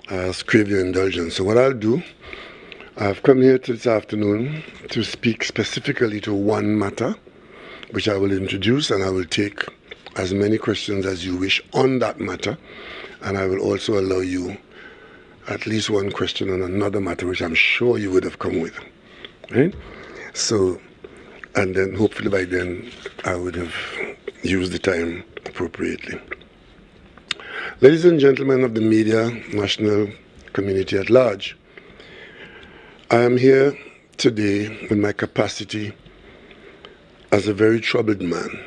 crave your indulgence. So what I'll do, I've come here this afternoon to speak specifically to one matter, which I will introduce, and I will take as many questions as you wish on that matter, and I will also allow you at least one question on another matter, which I'm sure you would have come with, right? So, and then hopefully by then I would have used the time appropriately. Ladies and gentlemen of the media, national community at large, I am here today in my capacity as a very troubled man.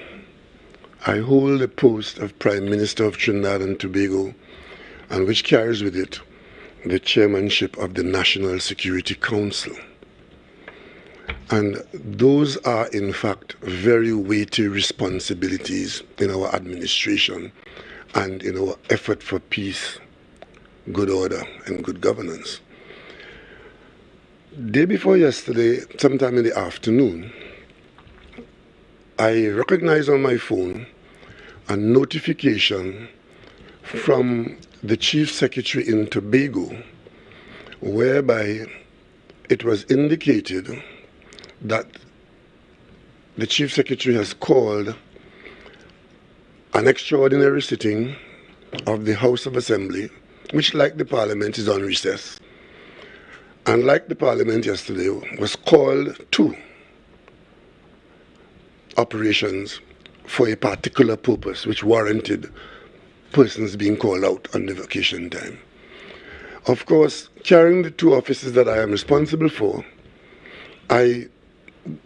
I hold the post of Prime Minister of Trinidad and Tobago, and which carries with it the chairmanship of the National Security Council. And those are, in fact, very weighty responsibilities in our administration and in our effort for peace, good order, and good governance. Day before yesterday, sometime in the afternoon, I recognized on my phone a notification from the Chief Secretary in Tobago, whereby it was indicated that the Chief Secretary has called an extraordinary sitting of the House of Assembly, which, like the Parliament, is on recess. And like the Parliament yesterday, was called to operations for a particular purpose, which warranted persons being called out on the vacation time. Of course, carrying the two offices that I am responsible for, I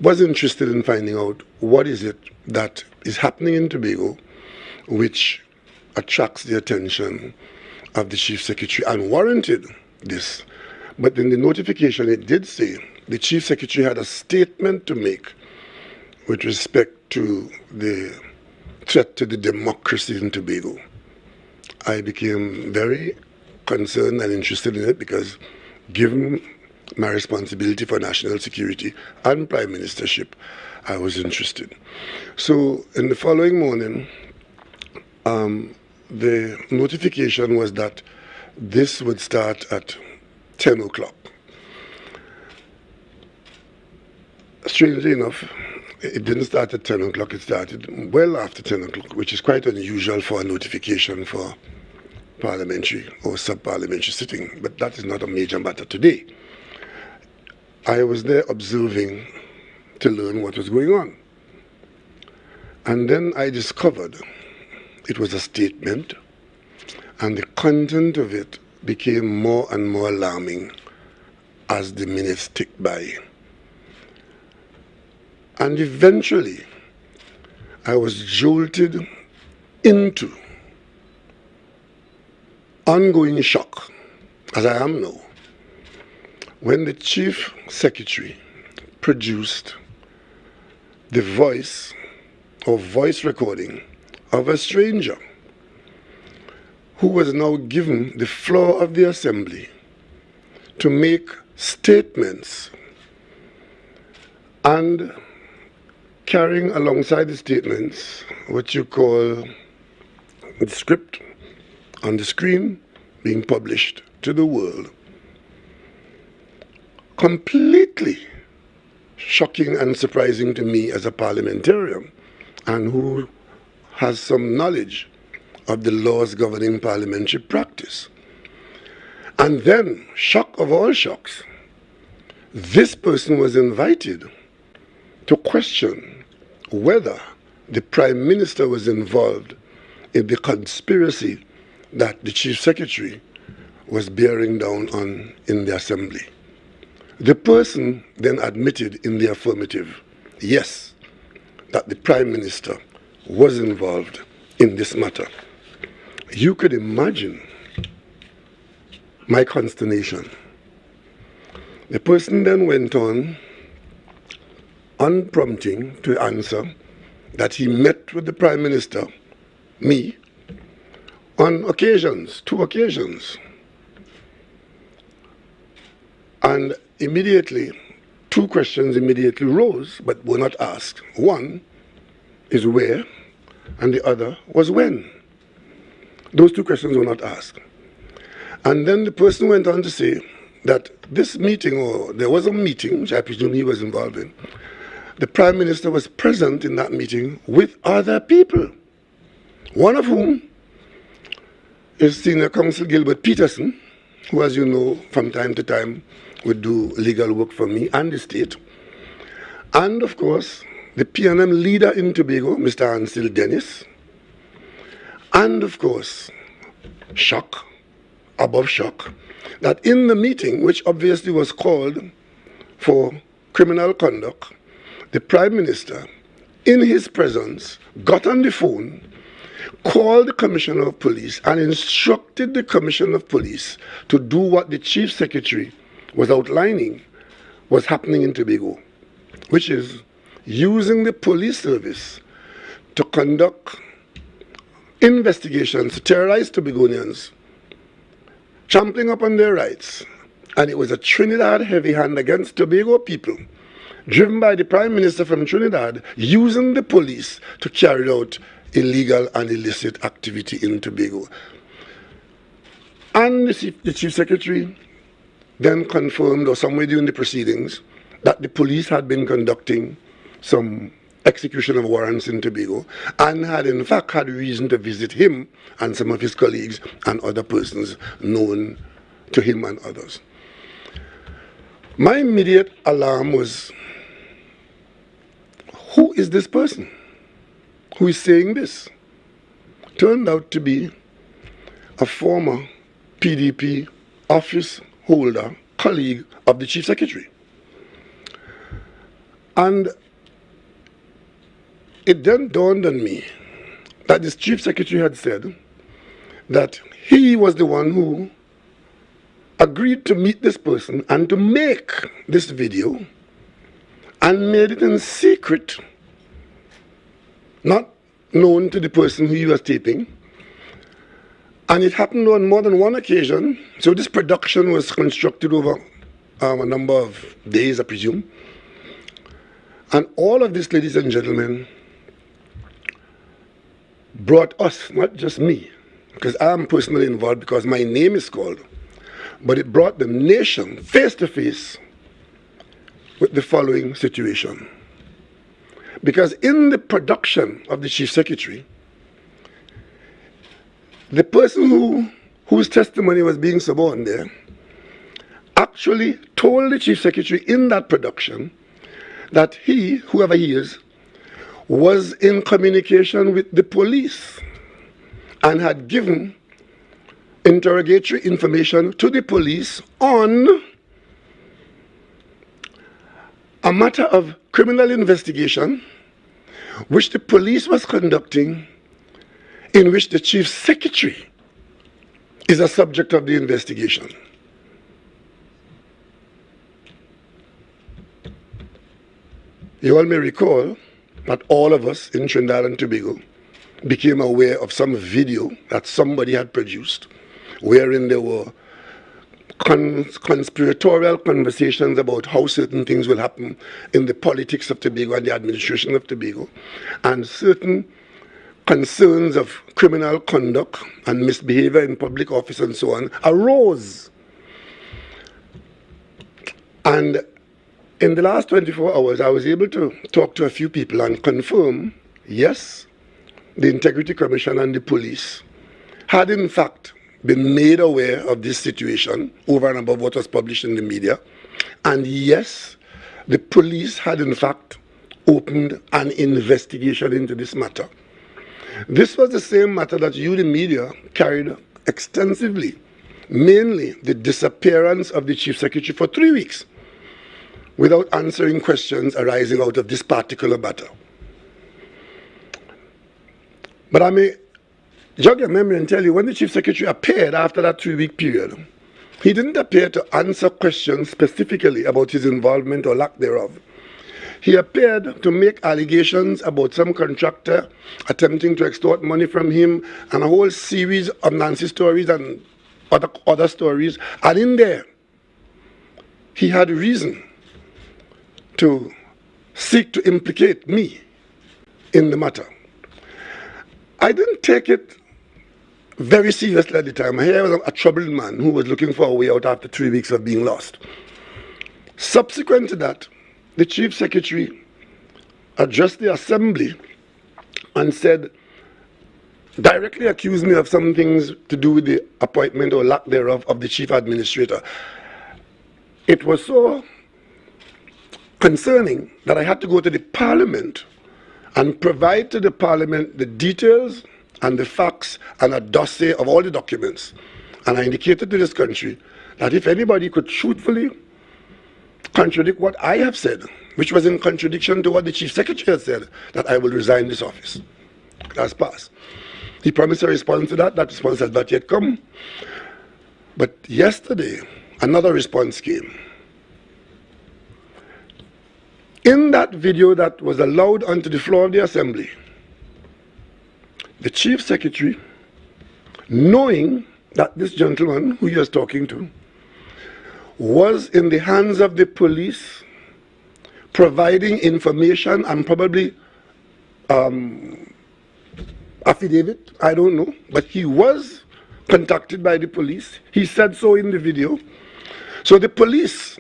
was interested in finding out what is it that is happening in Tobago which attracts the attention of the Chief Secretary and warranted this. But in the notification it did say the Chief Secretary had a statement to make with respect to the threat to the democracy in Tobago. I became very concerned and interested in it because, given my responsibility for national security and prime ministership, I was interested. So in the following morning, the notification was that this would start at 10 o'clock. Strangely enough, it didn't start at 10 o'clock, it started well after 10 o'clock, which is quite unusual for a notification for parliamentary or sub-parliamentary sitting, but that is not a major matter today. I was there observing to learn what was going on. And then I discovered it was a statement, and the content of it became more and more alarming as the minutes ticked by. And eventually, I was jolted into ongoing shock, as I am now, when the Chief Secretary produced the voice or voice recording of a stranger who was now given the floor of the Assembly to make statements, and carrying alongside the statements what you call the script on the screen being published to the world. Completely shocking and surprising to me as a parliamentarian and who has some knowledge of the laws governing parliamentary practice. And then, shock of all shocks, this person was invited to question whether the Prime Minister was involved in the conspiracy that the Chief Secretary was bearing down on in the Assembly. The person then admitted in the affirmative, yes, that the Prime Minister was involved in this matter. You could imagine my consternation. The person then went on prompting to answer that he met with the Prime Minister, me, on occasions, 2 occasions. And immediately, 2 questions immediately rose, but were not asked. One is where, and the other was when. Those 2 questions were not asked. And then the person went on to say that this meeting, or there was a meeting, which I presume he was involved in, the Prime Minister was present in that meeting with other people, one of whom is Senior Counsel Gilbert Peterson, who, as you know, from time to time would do legal work for me and the state. And, of course, the PNM leader in Tobago, Mr. Ansel Dennis. And, of course, shock, above shock, that in the meeting, which obviously was called for criminal conduct, the Prime Minister, in his presence, got on the phone, called the Commissioner of Police and instructed the Commissioner of Police to do what the Chief Secretary was outlining was happening in Tobago, which is using the police service to conduct investigations to terrorize Tobagonians, trampling upon their rights. And it was a Trinidad heavy hand against Tobago people, driven by the Prime Minister from Trinidad, using the police to carry out illegal and illicit activity in Tobago. And the Chief Secretary then confirmed, or somewhere during the proceedings, that the police had been conducting some execution of warrants in Tobago and had in fact had reason to visit him and some of his colleagues and other persons known to him and others. My immediate alarm was, who is this person who is saying this? Turned out to be a former PDP office holder, colleague of the Chief Secretary. And it then dawned on me that this Chief Secretary had said that he was the one who agreed to meet this person and to make this video, and made it in secret, not known to the person who he was taping. And it happened on more than one occasion. So this production was constructed over a number of days, I presume. And all of this, ladies and gentlemen, brought us, not just me, because I am personally involved because my name is called, but it brought the nation face to face with the following situation. Because in the production of the Chief Secretary, the person whose testimony was being suborned there actually told the Chief Secretary in that production that he, whoever he is, was in communication with the police and had given interrogatory information to the police on a matter of criminal investigation which the police was conducting, in which the Chief Secretary is a subject of the investigation. You all may recall that all of us in Trinidad and Tobago became aware of some video that somebody had produced wherein there were conspiratorial conversations about how certain things will happen in the politics of Tobago and the administration of Tobago, and certain concerns of criminal conduct and misbehavior in public office and so on arose. And in the last 24 hours, I was able to talk to a few people and confirm, yes, the Integrity Commission and the police had in fact been made aware of this situation over and above what was published in the media. And yes, the police had in fact opened an investigation into this matter. This was the same matter that you, the media, carried extensively, mainly the disappearance of the Chief Secretary for 3 weeks without answering questions arising out of this particular matter. But I may jog your memory and tell you, when the Chief Secretary appeared after that 3-week period, he didn't appear to answer questions specifically about his involvement or lack thereof. He appeared to make allegations about some contractor attempting to extort money from him and a whole series of Nancy stories and other stories. And in there, he had reason to seek to implicate me in the matter. I didn't take it very seriously at the time. Here was a troubled man who was looking for a way out after 3 weeks of being lost. Subsequent to that, the Chief Secretary addressed the Assembly and said, directly accused me of some things to do with the appointment or lack thereof of the Chief Administrator. It was so concerning that I had to go to the Parliament and provide to the Parliament the details and the facts and a dossier of all the documents. And I indicated to this country that if anybody could truthfully contradict what I have said, which was in contradiction to what the Chief Secretary had said, that I will resign this office. That's passed. He promised a response to that. That response has not yet come. But yesterday, another response came. In that video that was allowed onto the floor of the Assembly, the Chief Secretary, knowing that this gentleman who he was talking to was in the hands of the police, providing information and probably affidavit, I don't know, but he was contacted by the police. He said so in the video. So the police,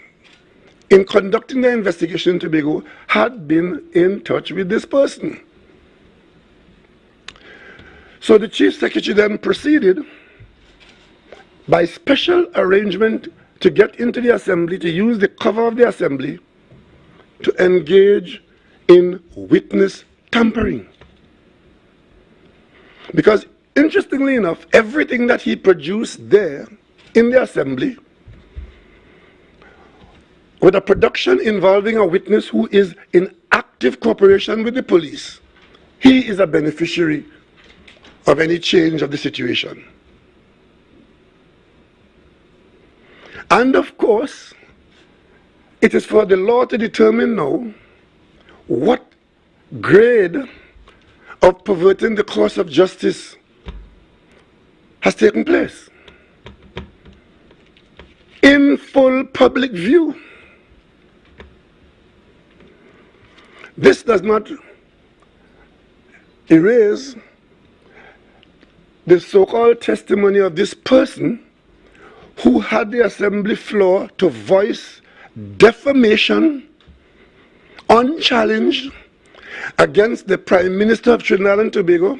in conducting their investigation in Tobago, had been in touch with this person. So the Chief Secretary then proceeded by special arrangement to get into the Assembly, to use the cover of the Assembly to engage in witness tampering. Because interestingly enough, everything that he produced there in the Assembly, with a production involving a witness who is in active cooperation with the police, he is a beneficiary of any change of the situation. And of course, it is for the law to determine now what grade of perverting the course of justice has taken place in full public view. This does not erase the so-called testimony of this person who had the Assembly floor to voice defamation unchallenged against the Prime Minister of Trinidad and Tobago,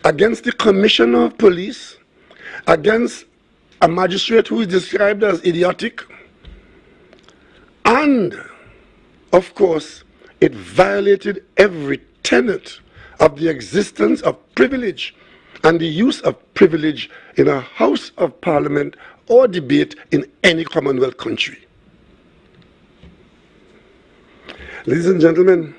against the Commissioner of Police, against a magistrate who is described as idiotic, and, of course, it violated every tenet of the existence of privilege and the use of privilege in a House of Parliament or debate in any Commonwealth country. Ladies and gentlemen,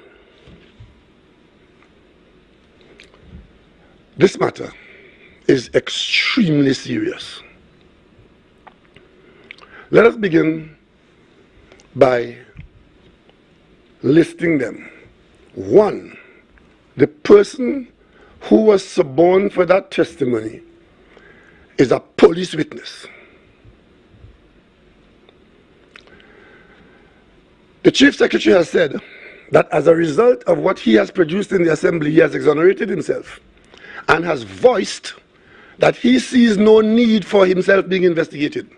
this matter is extremely serious. Let us begin by listing them. One, the person who was suborned for that testimony is a police witness. The Chief Secretary has said that as a result of what he has produced in the Assembly, he has exonerated himself and has voiced that he sees no need for himself being investigated.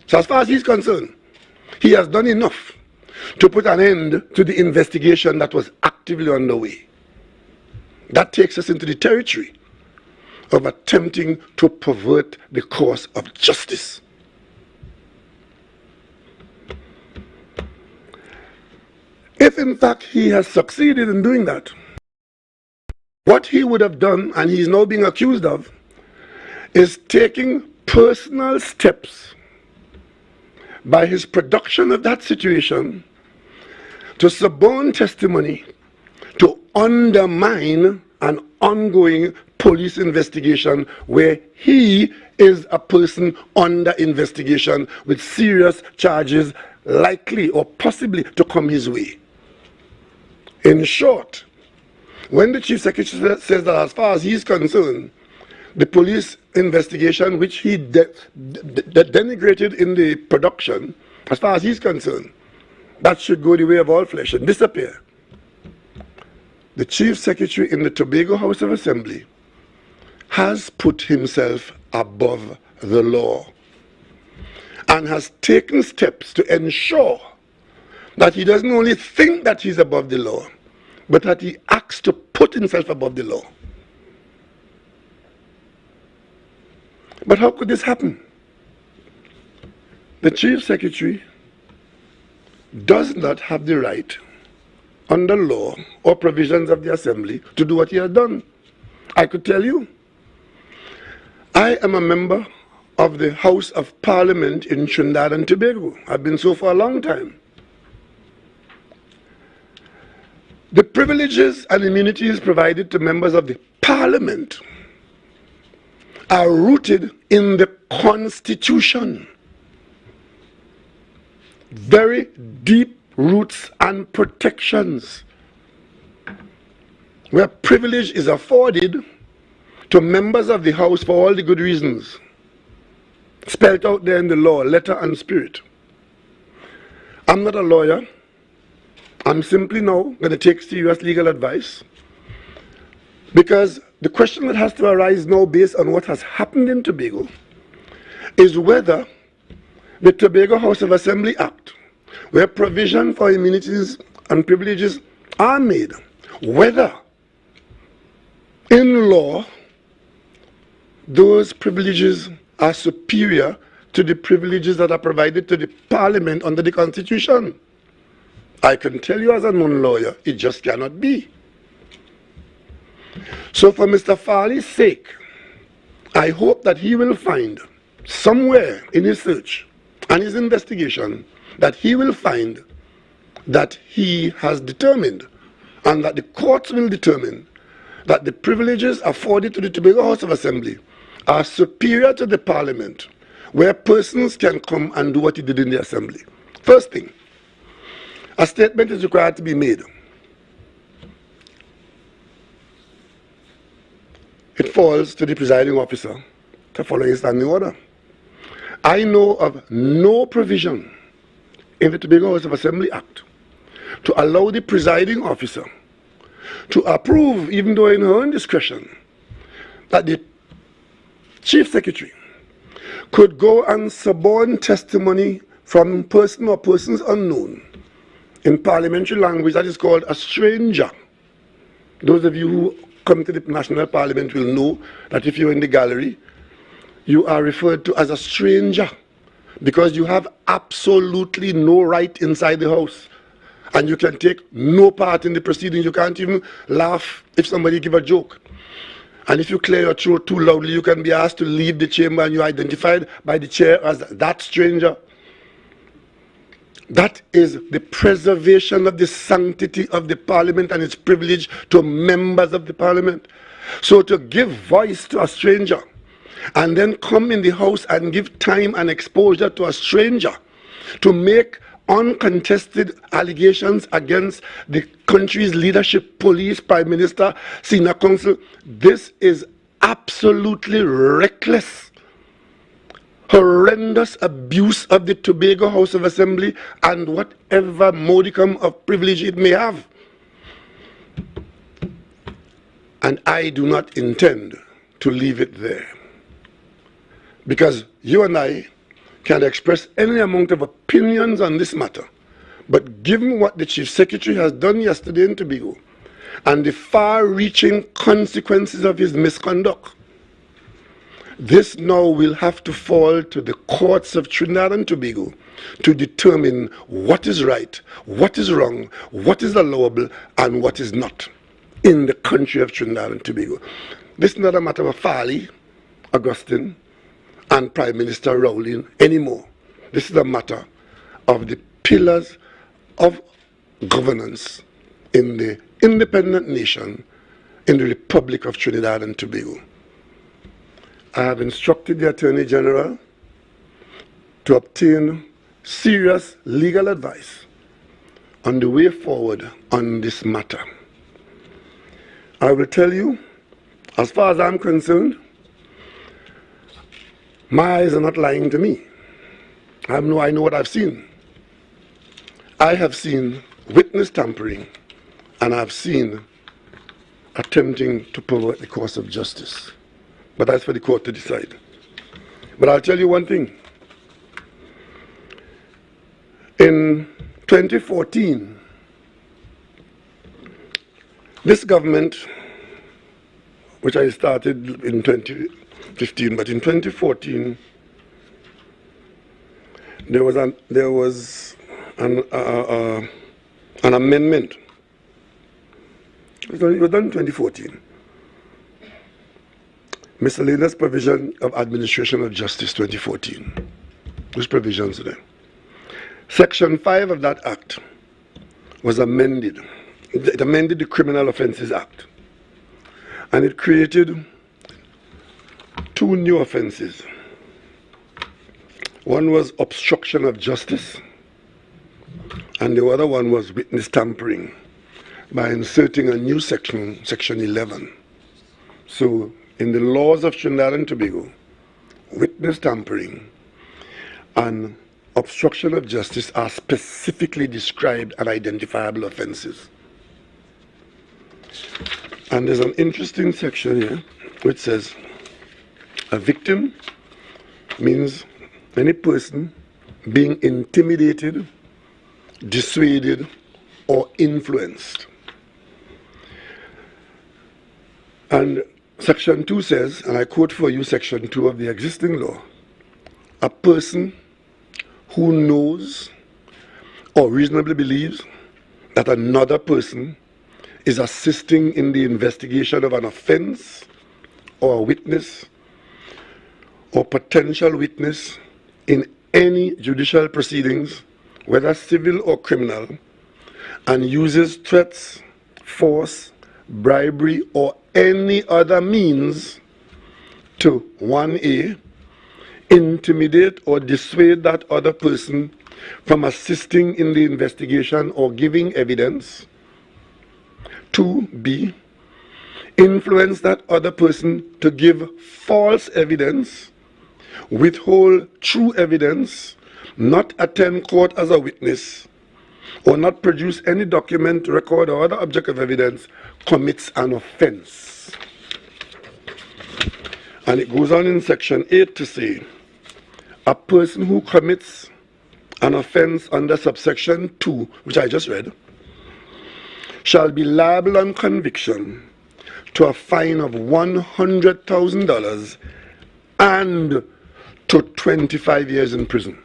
So as far as he's concerned, he has done enough to put an end to the investigation that was actively underway. That takes us into the territory of attempting to pervert the course of justice. If in fact he has succeeded in doing that, what he would have done, and he is now being accused of, is taking personal steps by his production of that situation to suborn testimony to undermine an ongoing police investigation where he is a person under investigation with serious charges likely or possibly to come his way. In short, when the Chief Secretary says that as far as he is concerned, the police investigation which he denigrated in the production, as far as he's concerned, that should go the way of all flesh and disappear. The Chief Secretary in the Tobago House of Assembly has put himself above the law and has taken steps to ensure that he doesn't only think that he's above the law, but that he acts to put himself above the law. But how could this happen? The Chief Secretary does not have the right, under law or provisions of the Assembly, to do what he has done. I could tell you. I am a member of the House of Parliament in Trinidad and Tobago. I've been so for a long time. The privileges and immunities provided to members of the Parliament are rooted in the Constitution. Very deep roots and protections, where privilege is afforded to members of the House for all the good reasons spelled out there in the law, letter and spirit. I'm not a lawyer. I'm simply now going to take serious legal advice, because the question that has to arise now, based on what has happened in Tobago, is whether the Tobago House of Assembly Act, where provision for immunities and privileges are made, whether in law those privileges are superior to the privileges that are provided to the Parliament under the Constitution. I can tell you as a non-lawyer, it just cannot be. So for Mr. Farley's sake, I hope that he will find somewhere in his search and his investigation that he will find that he has determined, and that the courts will determine, that the privileges afforded to the Tobago House of Assembly are superior to the Parliament, where persons can come and do what he did in the Assembly. First thing, a statement is required to be made. It falls to the presiding officer to follow his standing order. I know of no provision in the Tobago House of Assembly Act to allow the presiding officer to approve, even though in her own discretion, that the Chief Secretary could go and suborn testimony from person or persons unknown. In parliamentary language, that is called a stranger. Those of you who come to the National Parliament will know that if you're in the gallery, you are referred to as a stranger, because you have absolutely no right inside the house, and you can take no part in the proceedings. You can't even laugh if somebody give a joke. And if you clear your throat too loudly, you can be asked to leave the chamber, and you're identified by the chair as that stranger. That is the preservation of the sanctity of the Parliament and its privilege to members of the Parliament. So to give voice to a stranger and then come in the House and give time and exposure to a stranger to make uncontested allegations against the country's leadership, police, prime minister, senior counsel, this is absolutely reckless, horrendous abuse of the Tobago House of Assembly and whatever modicum of privilege it may have. And I do not intend to leave it there, because you and I can express any amount of opinions on this matter, but given what the Chief Secretary has done yesterday in Tobago and the far-reaching consequences of his misconduct, this now will have to fall to the courts of Trinidad and Tobago to determine what is right, what is wrong, what is allowable, and what is not in the country of Trinidad and Tobago. This is not a matter of Farley, Augustine, and Prime Minister Rowling anymore. This is a matter of the pillars of governance in the independent nation, in the Republic of Trinidad and Tobago. I have instructed the Attorney General to obtain serious legal advice on the way forward on this matter. I will tell you, as far as I'm concerned, my eyes are not lying to me. I know what I've seen. I have seen witness tampering, and I've seen attempting to pervert the course of justice. But that's for the court to decide. But I'll tell you one thing. In 2014, this government, which I started in 2015, but in 2014, there was an amendment. It was done in 2014. Miscellaneous Provision of Administration of Justice 2014. Those provisions there. Section 5 of that act was amended. It amended the Criminal Offences Act. And it created 2 new offences. One was obstruction of justice, and the other one was witness tampering, by inserting a new section, Section 11. So, in the laws of Trinidad and Tobago, witness tampering and obstruction of justice are specifically described and identifiable offences. And there's an interesting section here which says a victim means any person being intimidated, dissuaded, or influenced. And Section 2 says, and I quote for you Section 2 of the existing law, a person who knows or reasonably believes that another person is assisting in the investigation of an offense or a witness or potential witness in any judicial proceedings, whether civil or criminal, and uses threats, force, bribery, or any other means to 1A, intimidate or dissuade that other person from assisting in the investigation or giving evidence. 2B, influence that other person to give false evidence, withhold true evidence, not attend court as a witness, or not produce any document, record, or other object of evidence, commits an offense. And it goes on in Section 8 to say, a person who commits an offense under subsection 2, which I just read, shall be liable on conviction to a fine of $100,000 and to 25 years in prison.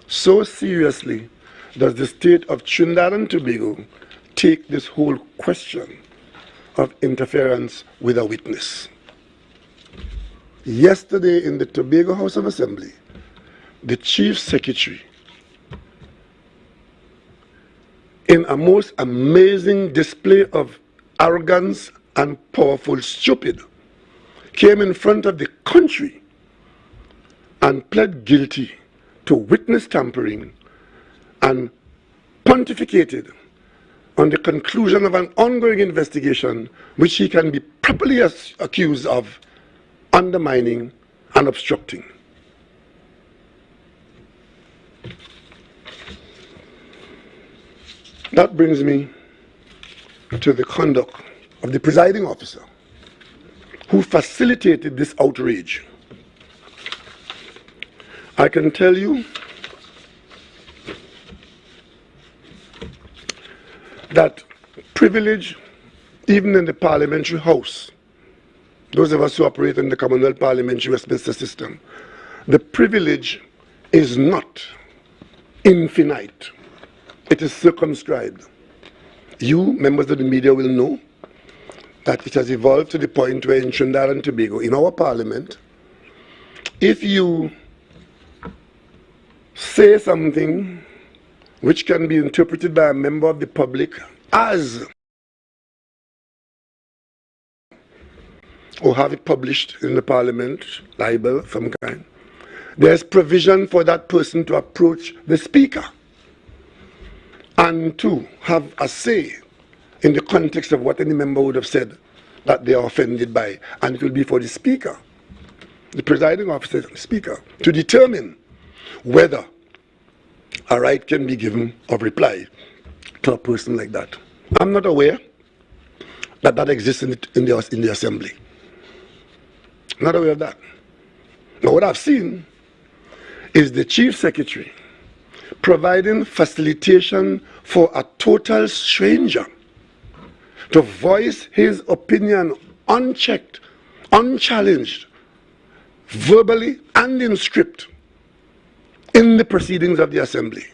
So seriously does the state of Trinidad and Tobago take this whole question of interference with a witness. Yesterday in the Tobago House of Assembly, the Chief Secretary, in a most amazing display of arrogance and powerful stupid, came in front of the country and pled guilty to witness tampering and pontificated on the conclusion of an ongoing investigation which he can be properly accused of undermining and obstructing. That brings me to the conduct of the presiding officer who facilitated this outrage. I can tell you that privilege, even in the parliamentary house, those of us who operate in the Commonwealth Parliamentary Westminster system, the privilege is not infinite. It is circumscribed. You, members of the media, will know that it has evolved to the point where in Trinidad and Tobago, in our parliament, if you say something which can be interpreted by a member of the public as, or have it published in the parliament, libel of some kind, there's provision for that person to approach the speaker and to have a say in the context of what any member would have said that they are offended by. And it will be for the speaker, the presiding officer, the speaker, to determine whether a right can be given of reply to a person like that. I'm not aware that that exists in the assembly. Not aware of that. Now what I've seen is the Chief Secretary providing facilitation for a total stranger to voice his opinion unchecked, unchallenged, verbally and in script in the proceedings of the Assembly.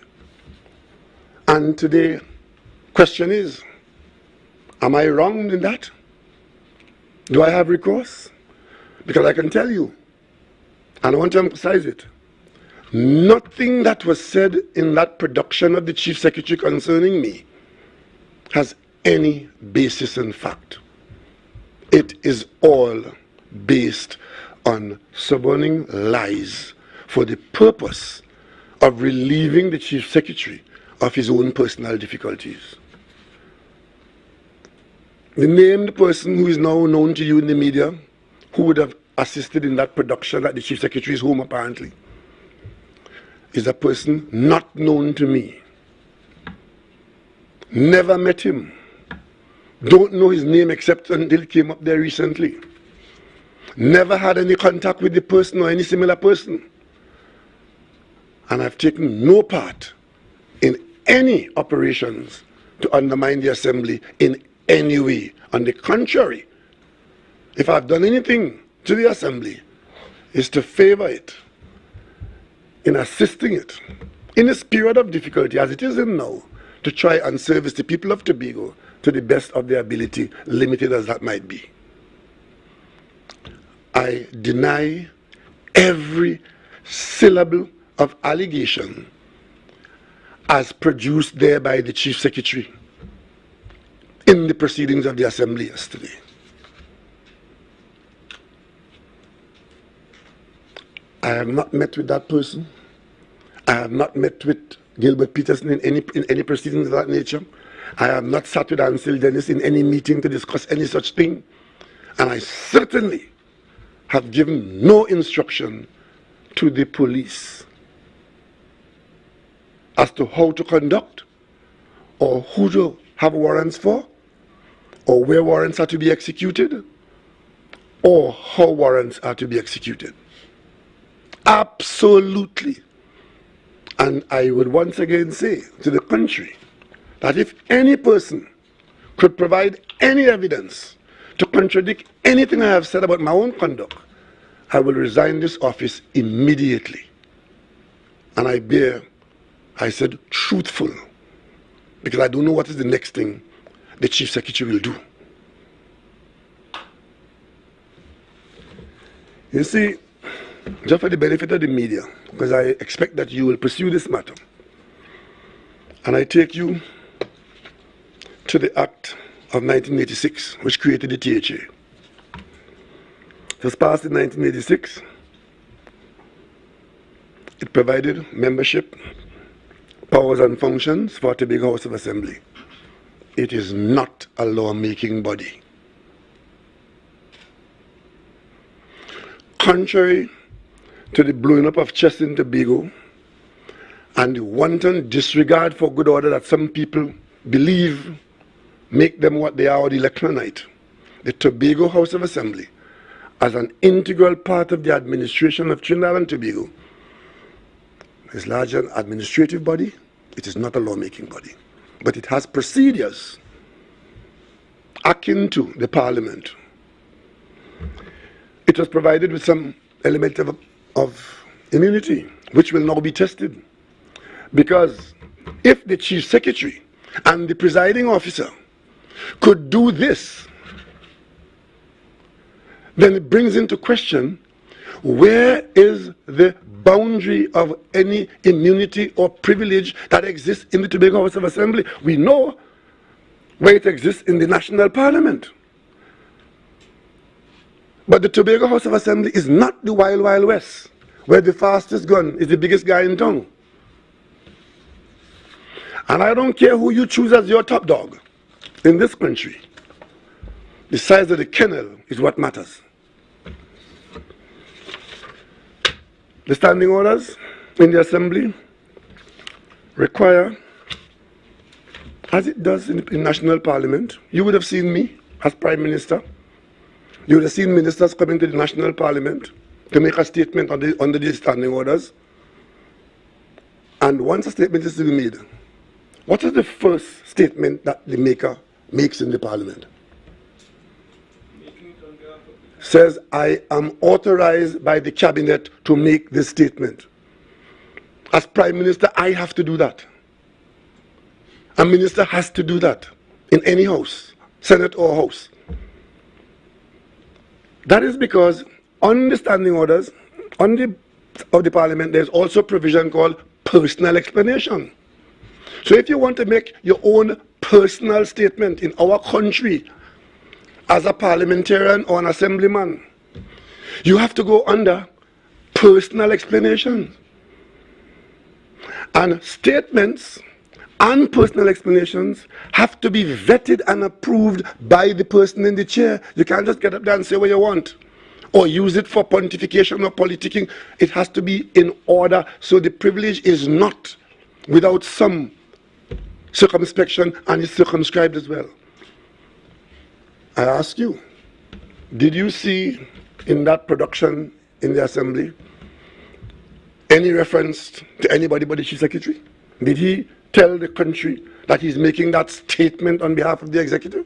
And today, question is, am I wrong in that? Do I have recourse? Because I can tell you, and I want to emphasize it, nothing that was said in that production of the Chief Secretary concerning me has any basis in fact. It is all based on suborning lies for the purpose of relieving the Chief Secretary of his own personal difficulties. The named person who is now known to you in the media, who would have assisted in that production at the Chief Secretary's home apparently, is a person not known to me. Never met him. Don't know his name except until he came up there recently. Never had any contact with the person or any similar person. And I've taken no part in any operations to undermine the Assembly in any way. On the contrary, if I've done anything to the Assembly, is to favor it, in assisting it, in this period of difficulty as it is in now, to try and service the people of Tobago to the best of their ability, limited as that might be. I deny every syllable of allegation as produced there by the Chief Secretary in the proceedings of the Assembly yesterday. I have not met with that person. I have not met with Gilbert Peterson in any proceedings of that nature. I have not sat with Ansel Dennis in any meeting to discuss any such thing. And I certainly have given no instruction to the police as to how to conduct, or who to have warrants for, or where warrants are to be executed, or how warrants are to be executed. Absolutely. And I would once again say to the country that if any person could provide any evidence to contradict anything I have said about my own conduct, I will resign this office immediately. And I said truthful, because I don't know what is the next thing the Chief Secretary will do. You see, just for the benefit of the media, because I expect that you will pursue this matter, and I take you to the Act of 1986, which created the THA. It was passed in 1986. It provided membership, powers and functions for Tobago House of Assembly. It is not a law-making body. Contrary to the blowing up of chests in Tobago and the wanton disregard for good order that some people believe make them what they are on election night, the Tobago House of Assembly, as an integral part of the administration of Trinidad and Tobago, is largely an administrative body. It is not a lawmaking body, but it has procedures akin to the Parliament. It was provided with some element of immunity, which will now be tested. Because if the Chief Secretary and the presiding officer could do this, then it brings into question, where is the boundary of any immunity or privilege that exists in the Tobago House of Assembly? We know where it exists in the National Parliament. But the Tobago House of Assembly is not the Wild Wild West, where the fastest gun is the biggest guy in town. And I don't care who you choose as your top dog in this country. The size of the kennel is what matters. The standing orders in the Assembly require, as it does in National Parliament, you would have seen me as Prime Minister You would have seen ministers coming to the National Parliament to make a statement under these standing orders. And once a statement is to be made, what is the first statement that the maker makes in the Parliament? Says, I am authorized by the cabinet to make this statement. As Prime Minister, I have to do that. A minister has to do that in any house, Senate or House. That is because on the standing orders of the Parliament, there's also provision called personal explanation. So if you want to make your own personal statement in our country as a parliamentarian or an assemblyman, you have to go under personal explanation. And statements and personal explanations have to be vetted and approved by the person in the chair. You can't just get up there and say what you want, or use it for pontification or politicking. It has to be in order, so the privilege is not without some circumspection, and it's circumscribed as well. I ask you, did you see in that production in the Assembly any reference to anybody but the Chief Secretary? Did he tell the country that he's making that statement on behalf of the executive?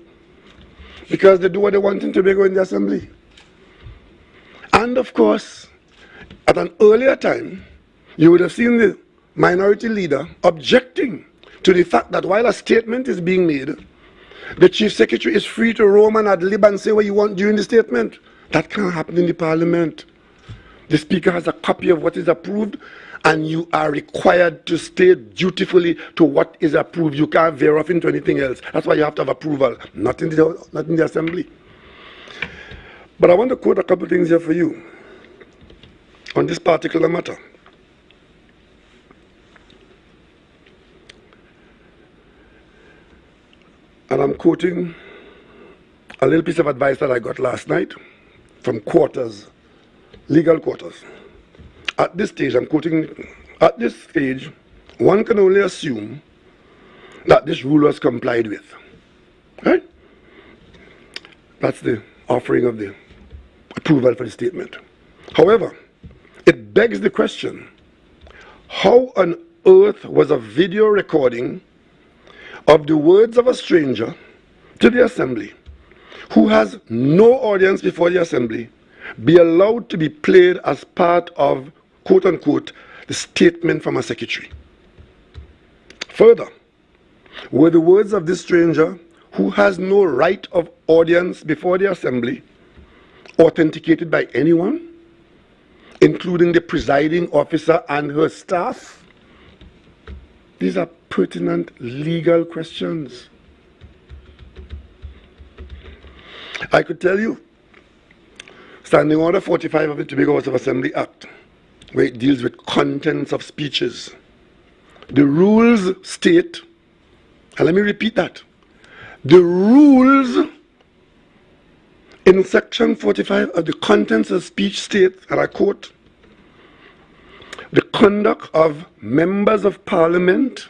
Because they do what they want in Tobago in the Assembly. And of course, at an earlier time, you would have seen the minority leader objecting to the fact that while a statement is being made, the Chief Secretary is free to roam and ad lib and say what you want during the statement. That can't happen in the Parliament. The Speaker has a copy of what is approved, and you are required to stay dutifully to what is approved. You can't veer off into anything else. That's why you have to have approval, not in the Assembly. But I want to quote a couple of things here for you on this particular matter. And I'm quoting a little piece of advice that I got last night from quarters, legal quarters. At this stage, I'm quoting, at this stage, one can only assume that this rule was complied with. Right? That's the offering of the approval for the statement. However, it begs the question, how on earth was a video recording of the words of a stranger to the Assembly, who has no audience before the Assembly, be allowed to be played as part of, quote unquote, the statement from a secretary? Further, were the words of this stranger, who has no right of audience before the Assembly, authenticated by anyone, including the presiding officer and her staff? These are pertinent legal questions. I could tell you, Standing Order 45 of the Tobago House of Assembly Act, where it deals with contents of speeches. The rules state, and let me repeat that, the rules in section 45 of the contents of speech state, and I quote, the conduct of members of Parliament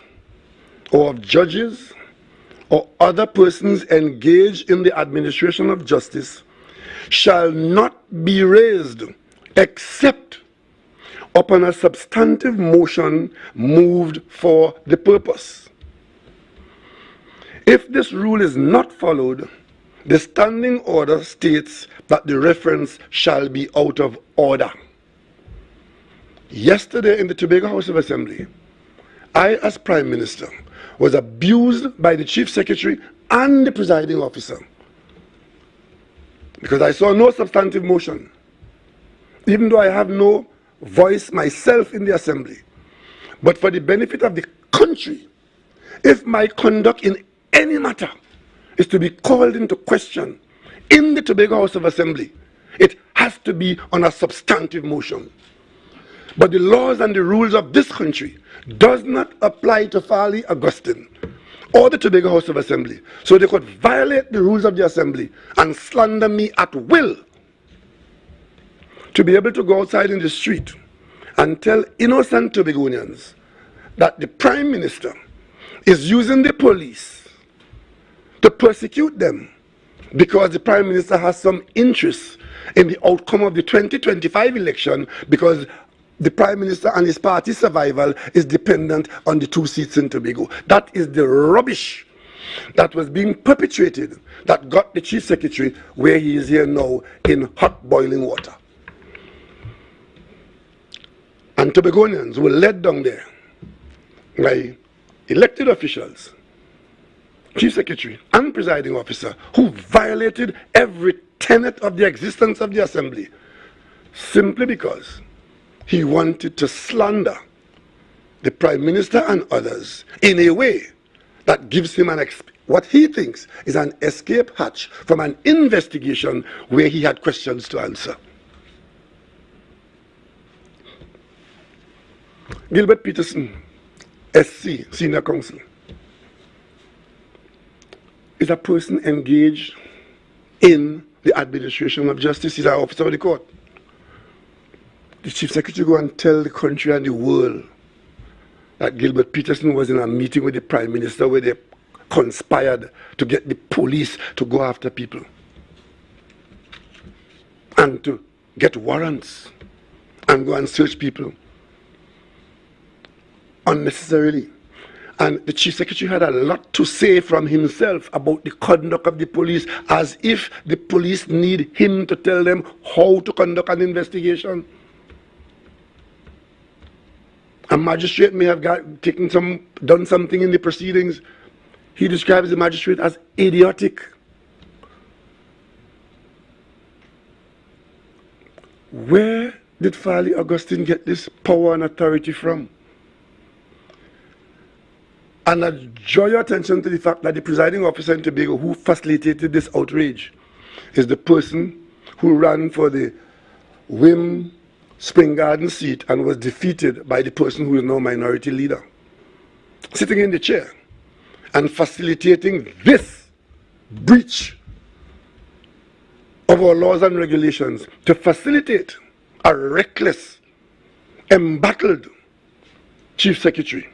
or of judges or other persons engaged in the administration of justice shall not be raised except upon a substantive motion moved for the purpose. If this rule is not followed, the standing order states that the reference shall be out of order. Yesterday in the Tobago House of Assembly, I, as Prime Minister, was abused by the Chief Secretary and the presiding officer because I saw no substantive motion, even though I have no voice myself in the Assembly. But for the benefit of the country, if my conduct in any matter is to be called into question in the Tobago House of Assembly, it has to be on a substantive motion. But the laws and the rules of this country does not apply to Farley Augustine or the Tobago House of Assembly. So they could violate the rules of the Assembly and slander me at will. To be able to go outside in the street and tell innocent Tobagonians that the Prime Minister is using the police to persecute them because the Prime Minister has some interest in the outcome of the 2025 election, because the Prime Minister and his party's survival is dependent on the 2 seats in Tobago. That is the rubbish that was being perpetrated that got the Chief Secretary where he is here now, in hot boiling water. And Tobagonians were led down there by elected officials, Chief Secretary and Presiding Officer, who violated every tenet of the existence of the Assembly simply because he wanted to slander the Prime Minister and others in a way that gives him what he thinks is an escape hatch from an investigation where he had questions to answer. Gilbert Peterson, SC, Senior Counsel, is a person engaged in the administration of justice. He's an officer of the court. The Chief Secretary go and tell the country and the world that Gilbert Peterson was in a meeting with the Prime Minister where they conspired to get the police to go after people and to get warrants and go and search people unnecessarily. And the Chief Secretary had a lot to say from himself about the conduct of the police, as if the police need him to tell them how to conduct an investigation. A magistrate may have done something in the proceedings. He describes the magistrate as idiotic. Where did Farley Augustine get this power and authority from? And I draw your attention to the fact that the presiding officer in Tobago who facilitated this outrage is the person who ran for the Wim Spring Garden seat and was defeated by the person who is now minority leader, sitting in the chair and facilitating this breach of our laws and regulations to facilitate a reckless, embattled Chief Secretary.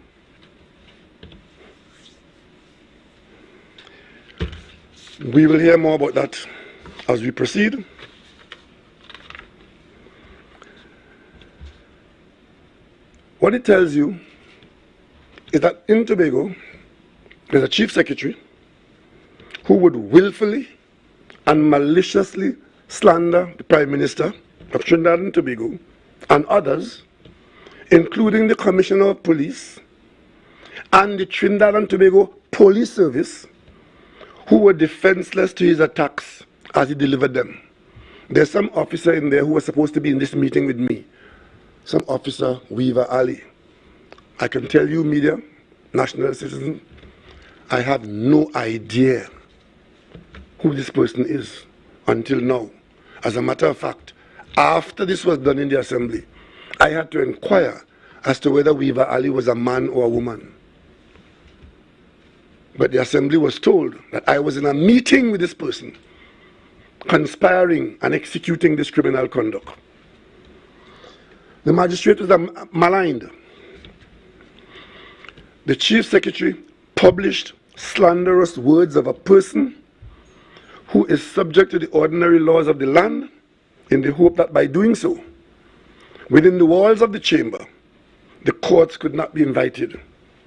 We will hear more about that as we proceed. What it tells you is that in Tobago, there's a Chief Secretary who would willfully and maliciously slander the Prime Minister of Trinidad and Tobago and others, including the Commissioner of Police and the Trinidad and Tobago Police Service, who were defenseless to his attacks as he delivered them. There's some officer in there who was supposed to be in this meeting with me, some officer Weaver Ali. I can tell you, media, national citizen, I have no idea who this person is until now. As a matter of fact, after this was done in the Assembly, I had to inquire as to whether Weaver Ali was a man or a woman. But the Assembly was told that I was in a meeting with this person, conspiring and executing this criminal conduct. The magistrate was maligned. The Chief Secretary published slanderous words of a person who is subject to the ordinary laws of the land, in the hope that by doing so, within the walls of the chamber, the courts could not be invited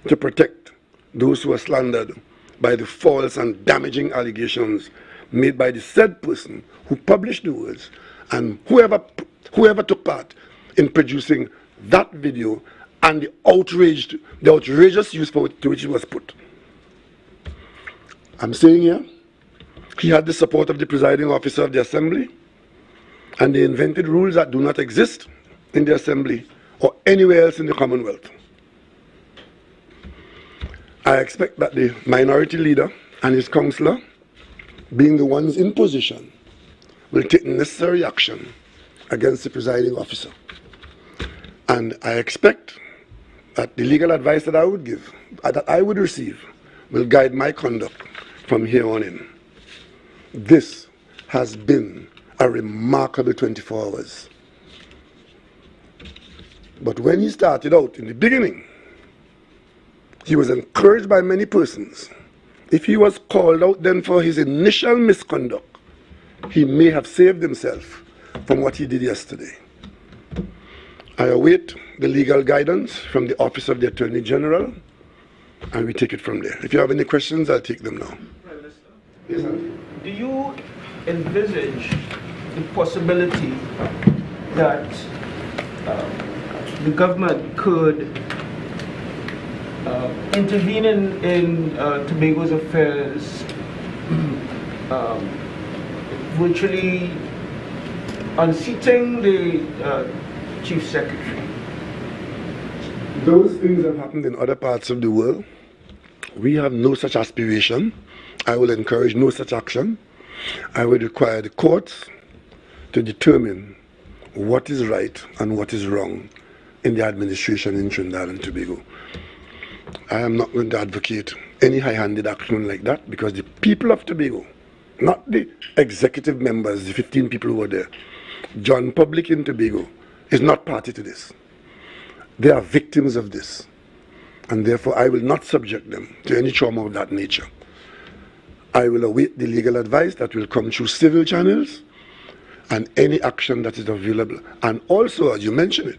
to protect those who are slandered by the false and damaging allegations made by the said person who published the words and whoever took part in producing that video and the outrageous use to which it was put. I'm saying here, he had the support of the presiding officer of the Assembly, and they invented rules that do not exist in the Assembly or anywhere else in the Commonwealth. I expect that the minority leader and his councillor, being the ones in position, will take necessary action against the presiding officer. And I expect that the legal advice that I would give, that I would receive, will guide my conduct from here on in. This has been a remarkable 24 hours. But when he started out in the beginning, he was encouraged by many persons If he was called out then for his initial misconduct, he may have saved himself from what he did yesterday. I await the legal guidance from the Office of the Attorney General, and we take it from there. If you have any questions, I'll take them now. Prime Minister, Yes, sir. do you envisage the possibility that the government could intervene in Tobago's affairs, virtually unseating the Chief Secretary? Those things have happened in other parts of the world. We have no such aspiration. I will encourage no such action. I would require the courts to determine what is right and what is wrong in the administration in Trinidad and Tobago. I am not going to advocate any high-handed action like that, because the people of Tobago, not the executive members, the 15 people who were there, John Public in Tobago, is not party to this. They are victims of this, and therefore I will not subject them to any trauma of that nature. I will await the legal advice that will come through civil channels and any action that is available. And also, as you mentioned it,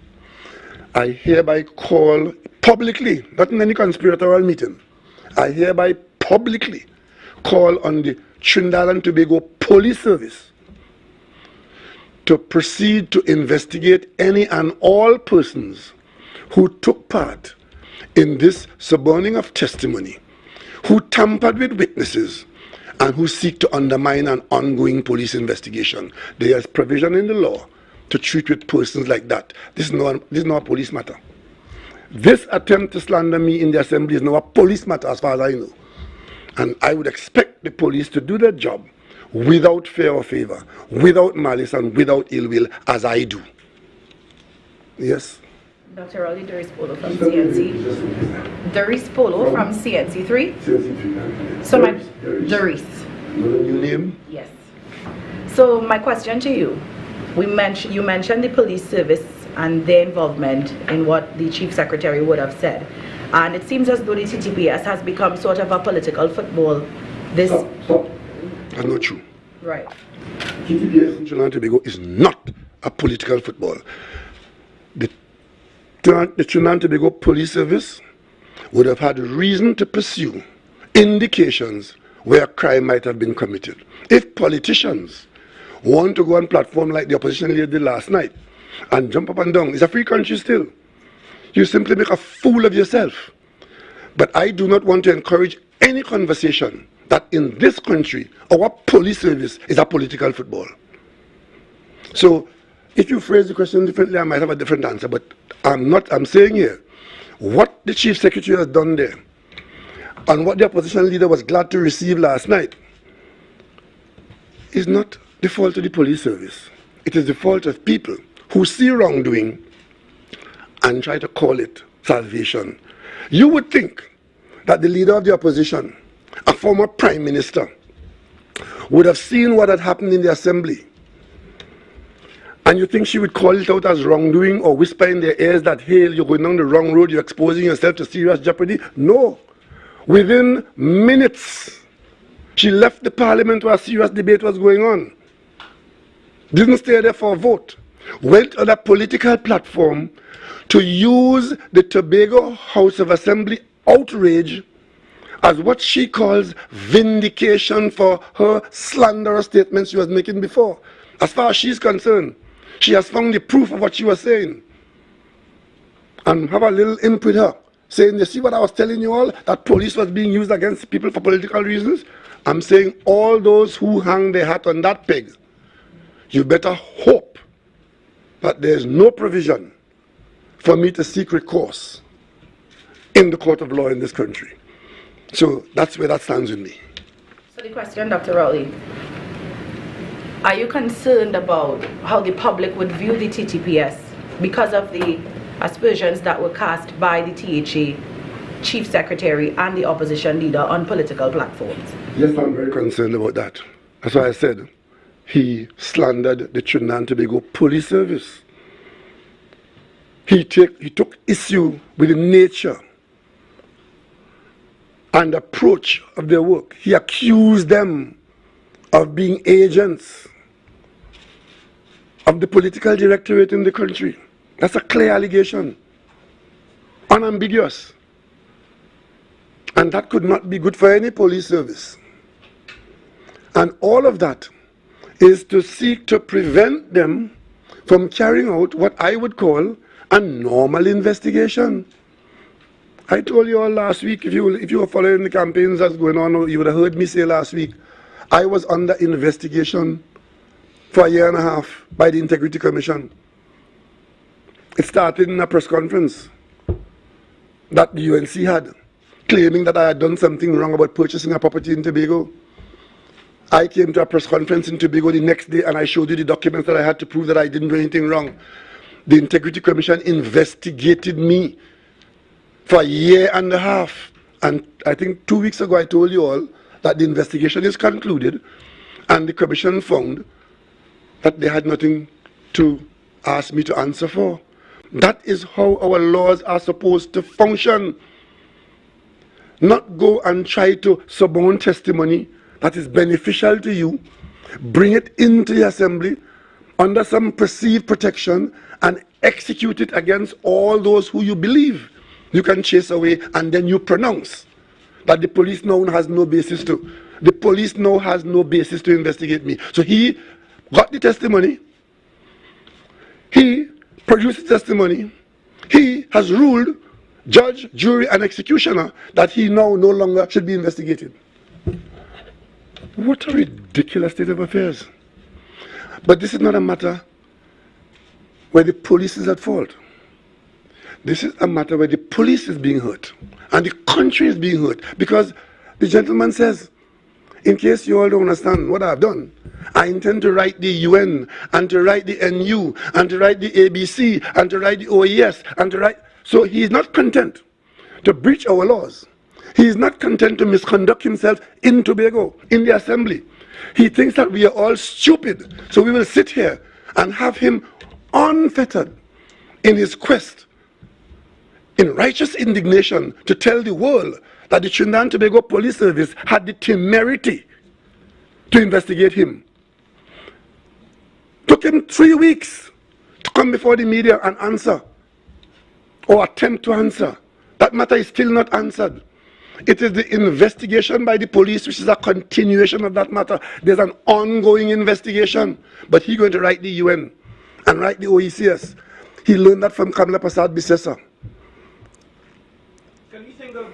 I hereby call publicly, not in any conspiratorial meeting, I hereby publicly call on the Trinidad and Tobago Police Service to proceed to investigate any and all persons who took part in this suborning of testimony, who tampered with witnesses, and who seek to undermine an ongoing police investigation. There is provision in the law to treat with persons like that. This is not a police matter. This attempt to slander me in the assembly is not a police matter as far as I know. And I would expect the police to do their job without fear or favor, without malice and without ill will, as I do. Yes? Dr. Raleigh, Doris Polo from CNC. Doris Polo from CNC3. CNC3. So my Doris. New name? Yes. So my question to you, you mentioned the police service and their involvement in what the Chief Secretary would have said. And it seems as though the TTPS has become sort of a political football. Stop. That's not true. Right. TTPS in Trinidad and Tobago is not a political football. The Trinidad and Tobago Police Service would have had reason to pursue indications where crime might have been committed. If politicians want to go on platform like the opposition leader did last night and jump up and down, it's a free country still. You simply make a fool of yourself. But I do not want to encourage any conversation that in this country our police service is a political football. So if you phrase the question differently, I might have a different answer, but I'm saying here, what the Chief Secretary has done there, and what the opposition leader was glad to receive last night, is not the fault of the police service. It is the fault of people who see wrongdoing and try to call it salvation. You would think that the leader of the opposition, a former prime minister, would have seen what had happened in the assembly. And you think she would call it out as wrongdoing or whisper in their ears that, hey, you're going down the wrong road, you're exposing yourself to serious jeopardy? No. Within minutes, she left the parliament where a serious debate was going on. Didn't stay there for a vote. Went on a political platform to use the Tobago House of Assembly outrage as what she calls vindication for her slanderous statements she was making before. As far as she's concerned, she has found the proof of what she was saying. And have a little imp with her, saying, you see what I was telling you all, that police was being used against people for political reasons? I'm saying all those who hang their hat on that peg, you better hope that there's no provision for me to seek recourse in the court of law in this country. So that's where that stands with me. So the question, Dr. Raleigh, are you concerned about how the public would view the TTPS because of the aspersions that were cast by the THA Chief Secretary and the opposition leader on political platforms? Yes, I'm very concerned about that. That's why I said he slandered the Trinidad and Tobago Police Service. He took issue with the nature and approach of their work. He accused them of being agents of the political directorate in the country. That's a clear allegation, unambiguous. And that could not be good for any police service. And all of that is to seek to prevent them from carrying out what I would call a normal investigation. I told you all last week, if you were following the campaigns that's going on, you would have heard me say last week, I was under investigation for a year and a half by the Integrity Commission. It started in a press conference that the UNC had, claiming that I had done something wrong about purchasing a property in Tobago. I came to a press conference in Tobago the next day and I showed you the documents that I had to prove that I didn't do anything wrong. The Integrity Commission investigated me for a year and a half. And I think 2 weeks ago I told you all that the investigation is concluded and the Commission found that they had nothing to ask me to answer for. That is how our laws are supposed to function. Not go and try to suborn testimony that is beneficial to you, bring it into the assembly under some perceived protection and execute it against all those who you believe you can chase away, and then you pronounce that the police now has no basis to. The police now has no basis to investigate me. So he got the testimony, he produced the testimony, he has ruled, judge, jury, and executioner, that he now no longer should be investigated. What a ridiculous state of affairs. But this is not a matter where the police is at fault. This is a matter where the police is being hurt and the country is being hurt, because the gentleman says, in case you all don't understand what I've done, I intend to write the UN and to write the NU and to write the ABC and to write the OES and to write. So he is not content to breach our laws. He is not content to misconduct himself in Tobago, in the assembly. He thinks that we are all stupid. So we will sit here and have him unfettered in his quest, in righteous indignation, to tell the world that the Trinidad and Tobago Police Service had the temerity to investigate him. Took him 3 weeks to come before the media and answer, or attempt to answer. That matter is still not answered. It is the investigation by the police which is a continuation of that matter. There's an ongoing investigation. But he's going to write the UN and write the OECS. He learned that from Kamala Prasad Bisesa. Can you think of,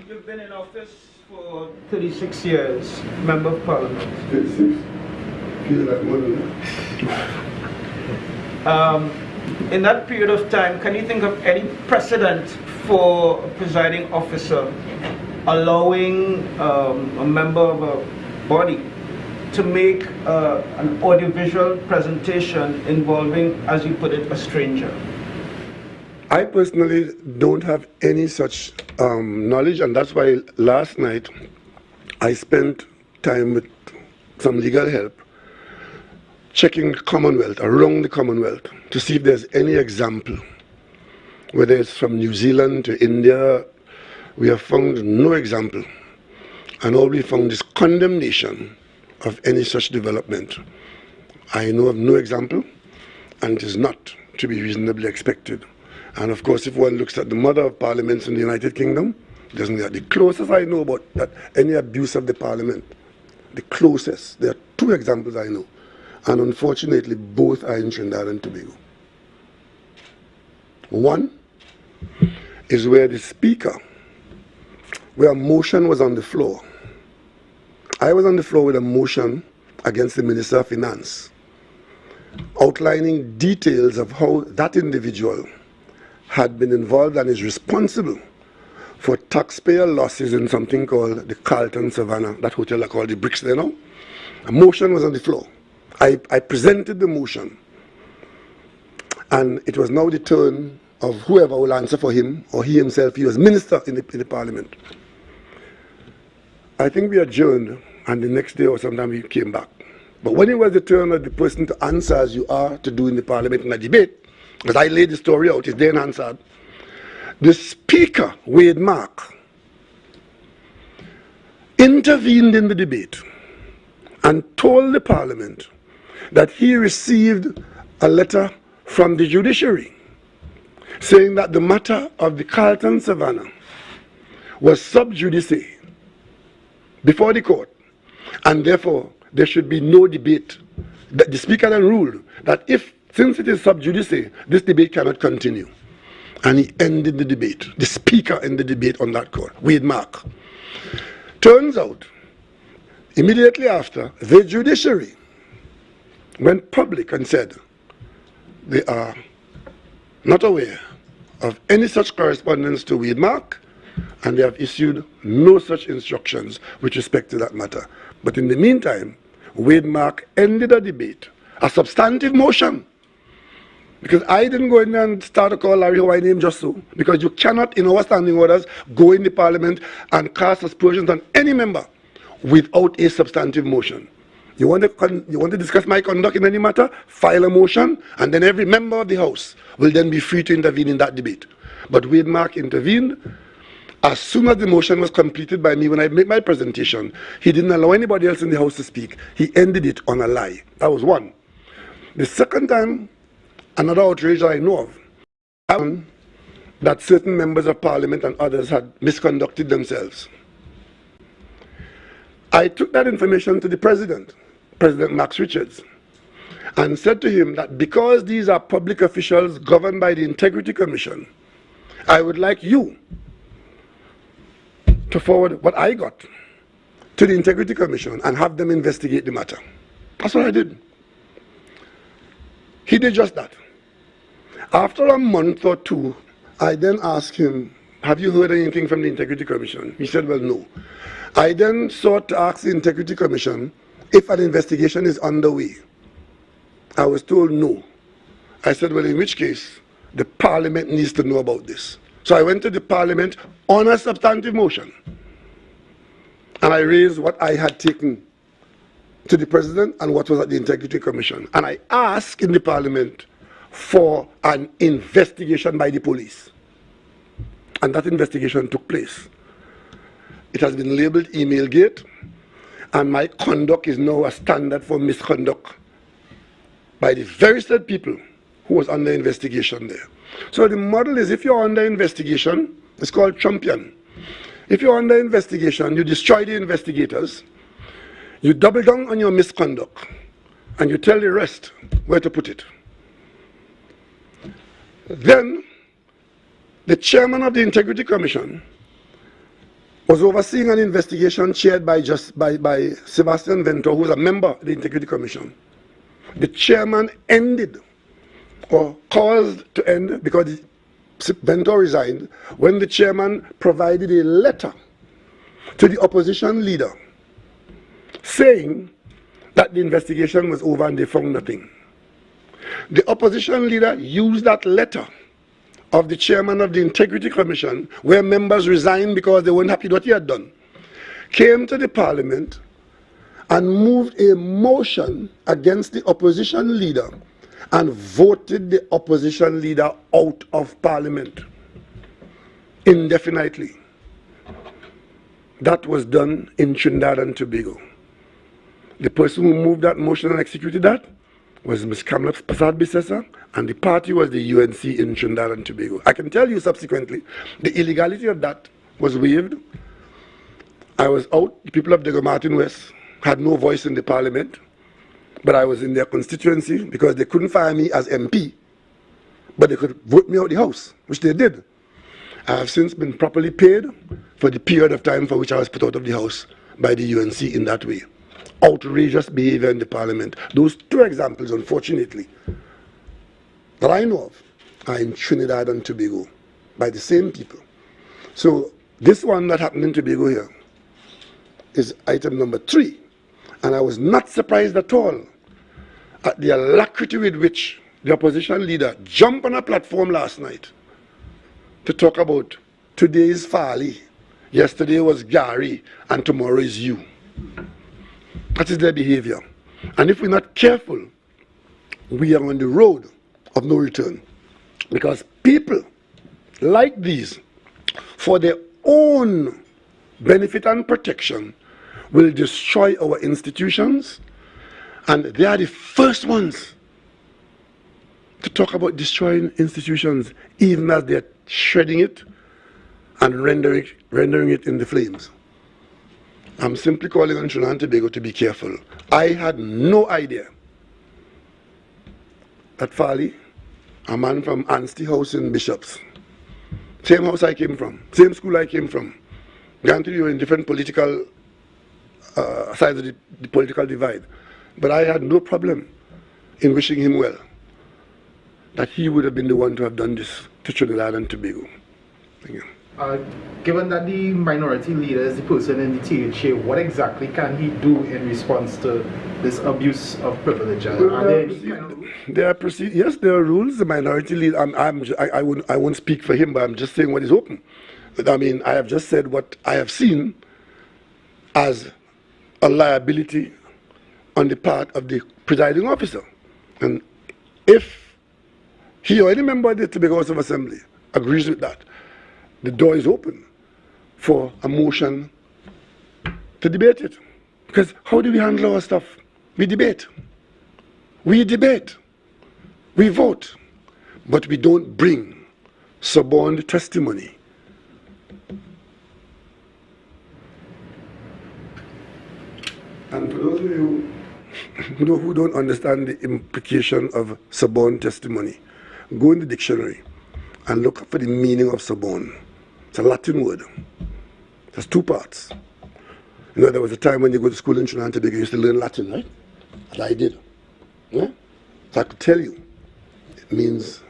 you've been in office for 36 years, Member of Parliament. 36? Feel like more than that. In that period of time, can you think of any precedent for a presiding officer allowing a member of a body to make an audiovisual presentation involving, as you put it, a stranger? I personally don't have any such knowledge, and that's why last night I spent time with some legal help checking the Commonwealth, around the Commonwealth, to see if there's any example. Whether it's from New Zealand to India, we have found no example. And all we found is condemnation of any such development. I know of no example, and it is not to be reasonably expected. And of course, if one looks at the mother of parliaments in the United Kingdom, doesn't the closest I know about that any abuse of the parliament, the closest, there are 2 examples I know. And unfortunately, both are in Trinidad and Tobago. One is where the speaker, where a motion was on the floor. I was on the floor with a motion against the Minister of Finance, outlining details of how that individual had been involved and is responsible for taxpayer losses in something called the Carlton Savannah, that hotel I call the Bricks there now. A motion was on the floor. I presented the motion, and it was now the turn of whoever will answer for him, or he himself. He was minister in the parliament. I think we adjourned, and the next day or sometime we came back. But when it was the turn of the person to answer, as you are to do in the parliament in a debate, because I laid the story out, it's then answered, the speaker, Wade Mark, intervened in the debate and told the Parliament that he received a letter from the judiciary saying that the matter of the Carlton Savannah was sub judice before the court, and therefore there should be no debate. That the Speaker then ruled that since it is sub judice, this debate cannot continue. And he ended the debate. The Speaker ended the debate on that court, Wade Mark. Turns out, immediately after, the judiciary went public and said they are not aware of any such correspondence to Wade Mark, and they have issued no such instructions with respect to that matter. But in the meantime, Wade Mark ended a debate, a substantive motion, because I didn't go in there and start to call Larry Hawaii name just so, because you cannot, in our standing orders, go in the Parliament and cast aspersions on any member without a substantive motion. You want to discuss my conduct in any matter? File a motion, and then every member of the House will then be free to intervene in that debate. But Wade Mark intervened. As soon as the motion was completed by me, when I made my presentation, he didn't allow anybody else in the House to speak. He ended it on a lie. That was one. The second time, another outrage I know of, that certain members of Parliament and others had misconducted themselves. I took that information to the President, President Max Richards, and said to him that because these are public officials governed by the Integrity Commission, I would like you to forward what I got to the Integrity Commission and have them investigate the matter. That's what I did. He did just that. After a month or two, I then asked him, have you heard anything from the Integrity Commission? He said, well, no. I then sought to ask the Integrity Commission if an investigation is underway. I was told no. I said, well, in which case, the Parliament needs to know about this. So I went to the Parliament on a substantive motion, and I raised what I had taken to the President and what was at the Integrity Commission. And I asked in the Parliament for an investigation by the police. And that investigation took place. It has been labeled Emailgate, and my conduct is now a standard for misconduct by the very said people who was under investigation there. So the model is, if you're under investigation, it's called Trumpian. If you're under investigation, you destroy the investigators, you double down on your misconduct, and you tell the rest where to put it. Then, the chairman of the Integrity Commission was overseeing an investigation chaired by Sebastian Ventor, who was a member of the Integrity Commission. The chairman ended, or caused to end, because Ventor resigned, when the chairman provided a letter to the opposition leader saying that the investigation was over and they found nothing. The opposition leader used that letter of the chairman of the Integrity Commission, where members resigned because they weren't happy with what he had done, came to the Parliament and moved a motion against the opposition leader and voted the opposition leader out of Parliament indefinitely. That was done in Trinidad and Tobago. The person who moved that motion and executed that was Ms. Kamala Prasad Bissessa, and the party was the UNC in Trinidad and Tobago. I can tell you subsequently, the illegality of that was waived. I was out. The people of Diego Martin West had no voice in the Parliament, but I was in their constituency because they couldn't fire me as MP, but they could vote me out the House, which they did. I have since been properly paid for the period of time for which I was put out of the House by the UNC in that way. Outrageous behavior in the Parliament. Those two examples, unfortunately, that I know of, are in Trinidad and Tobago by the same people. So this one that happened in Tobago here is item number 3. And I was not surprised at all at the alacrity with which the opposition leader jumped on a platform last night to talk about today is Farley, yesterday was Gary, and tomorrow is you. That is their behavior. And if we're not careful, we are on the road of no return. Because people like these, for their own benefit and protection, will destroy our institutions, and they are the first ones to talk about destroying institutions, even as they're shredding it and rendering it in the flames. I'm simply calling on Trinidad and Tobago to be careful. I had no idea that Farley, a man from Ansty House in Bishops, same house I came from, same school I came from, granted you were in different political sides of the political divide, but I had no problem in wishing him well, that he would have been the one to have done this to Trinidad and Tobago. Thank you. Given that the minority leader is the person in the THA, what exactly can he do in response to this abuse of privilege? Yes, there are rules. The minority leader, I won't speak for him, but I'm just saying what is open. But, I mean, I have just said what I have seen as a liability on the part of the presiding officer. And if he or any member of the Tobago House of Assembly agrees with that, the door is open for a motion to debate it. Because how do we handle our stuff? We debate. We debate. We vote. But we don't bring suborned testimony. And for those of you who don't understand the implication of suborned testimony, go in the dictionary and look up for the meaning of suborn. It's a Latin word. It has two parts. You know, there was a time when you go to school in Trinidad and Tobago, you used to learn Latin, right? And I did. Yeah? So I could tell you, it means,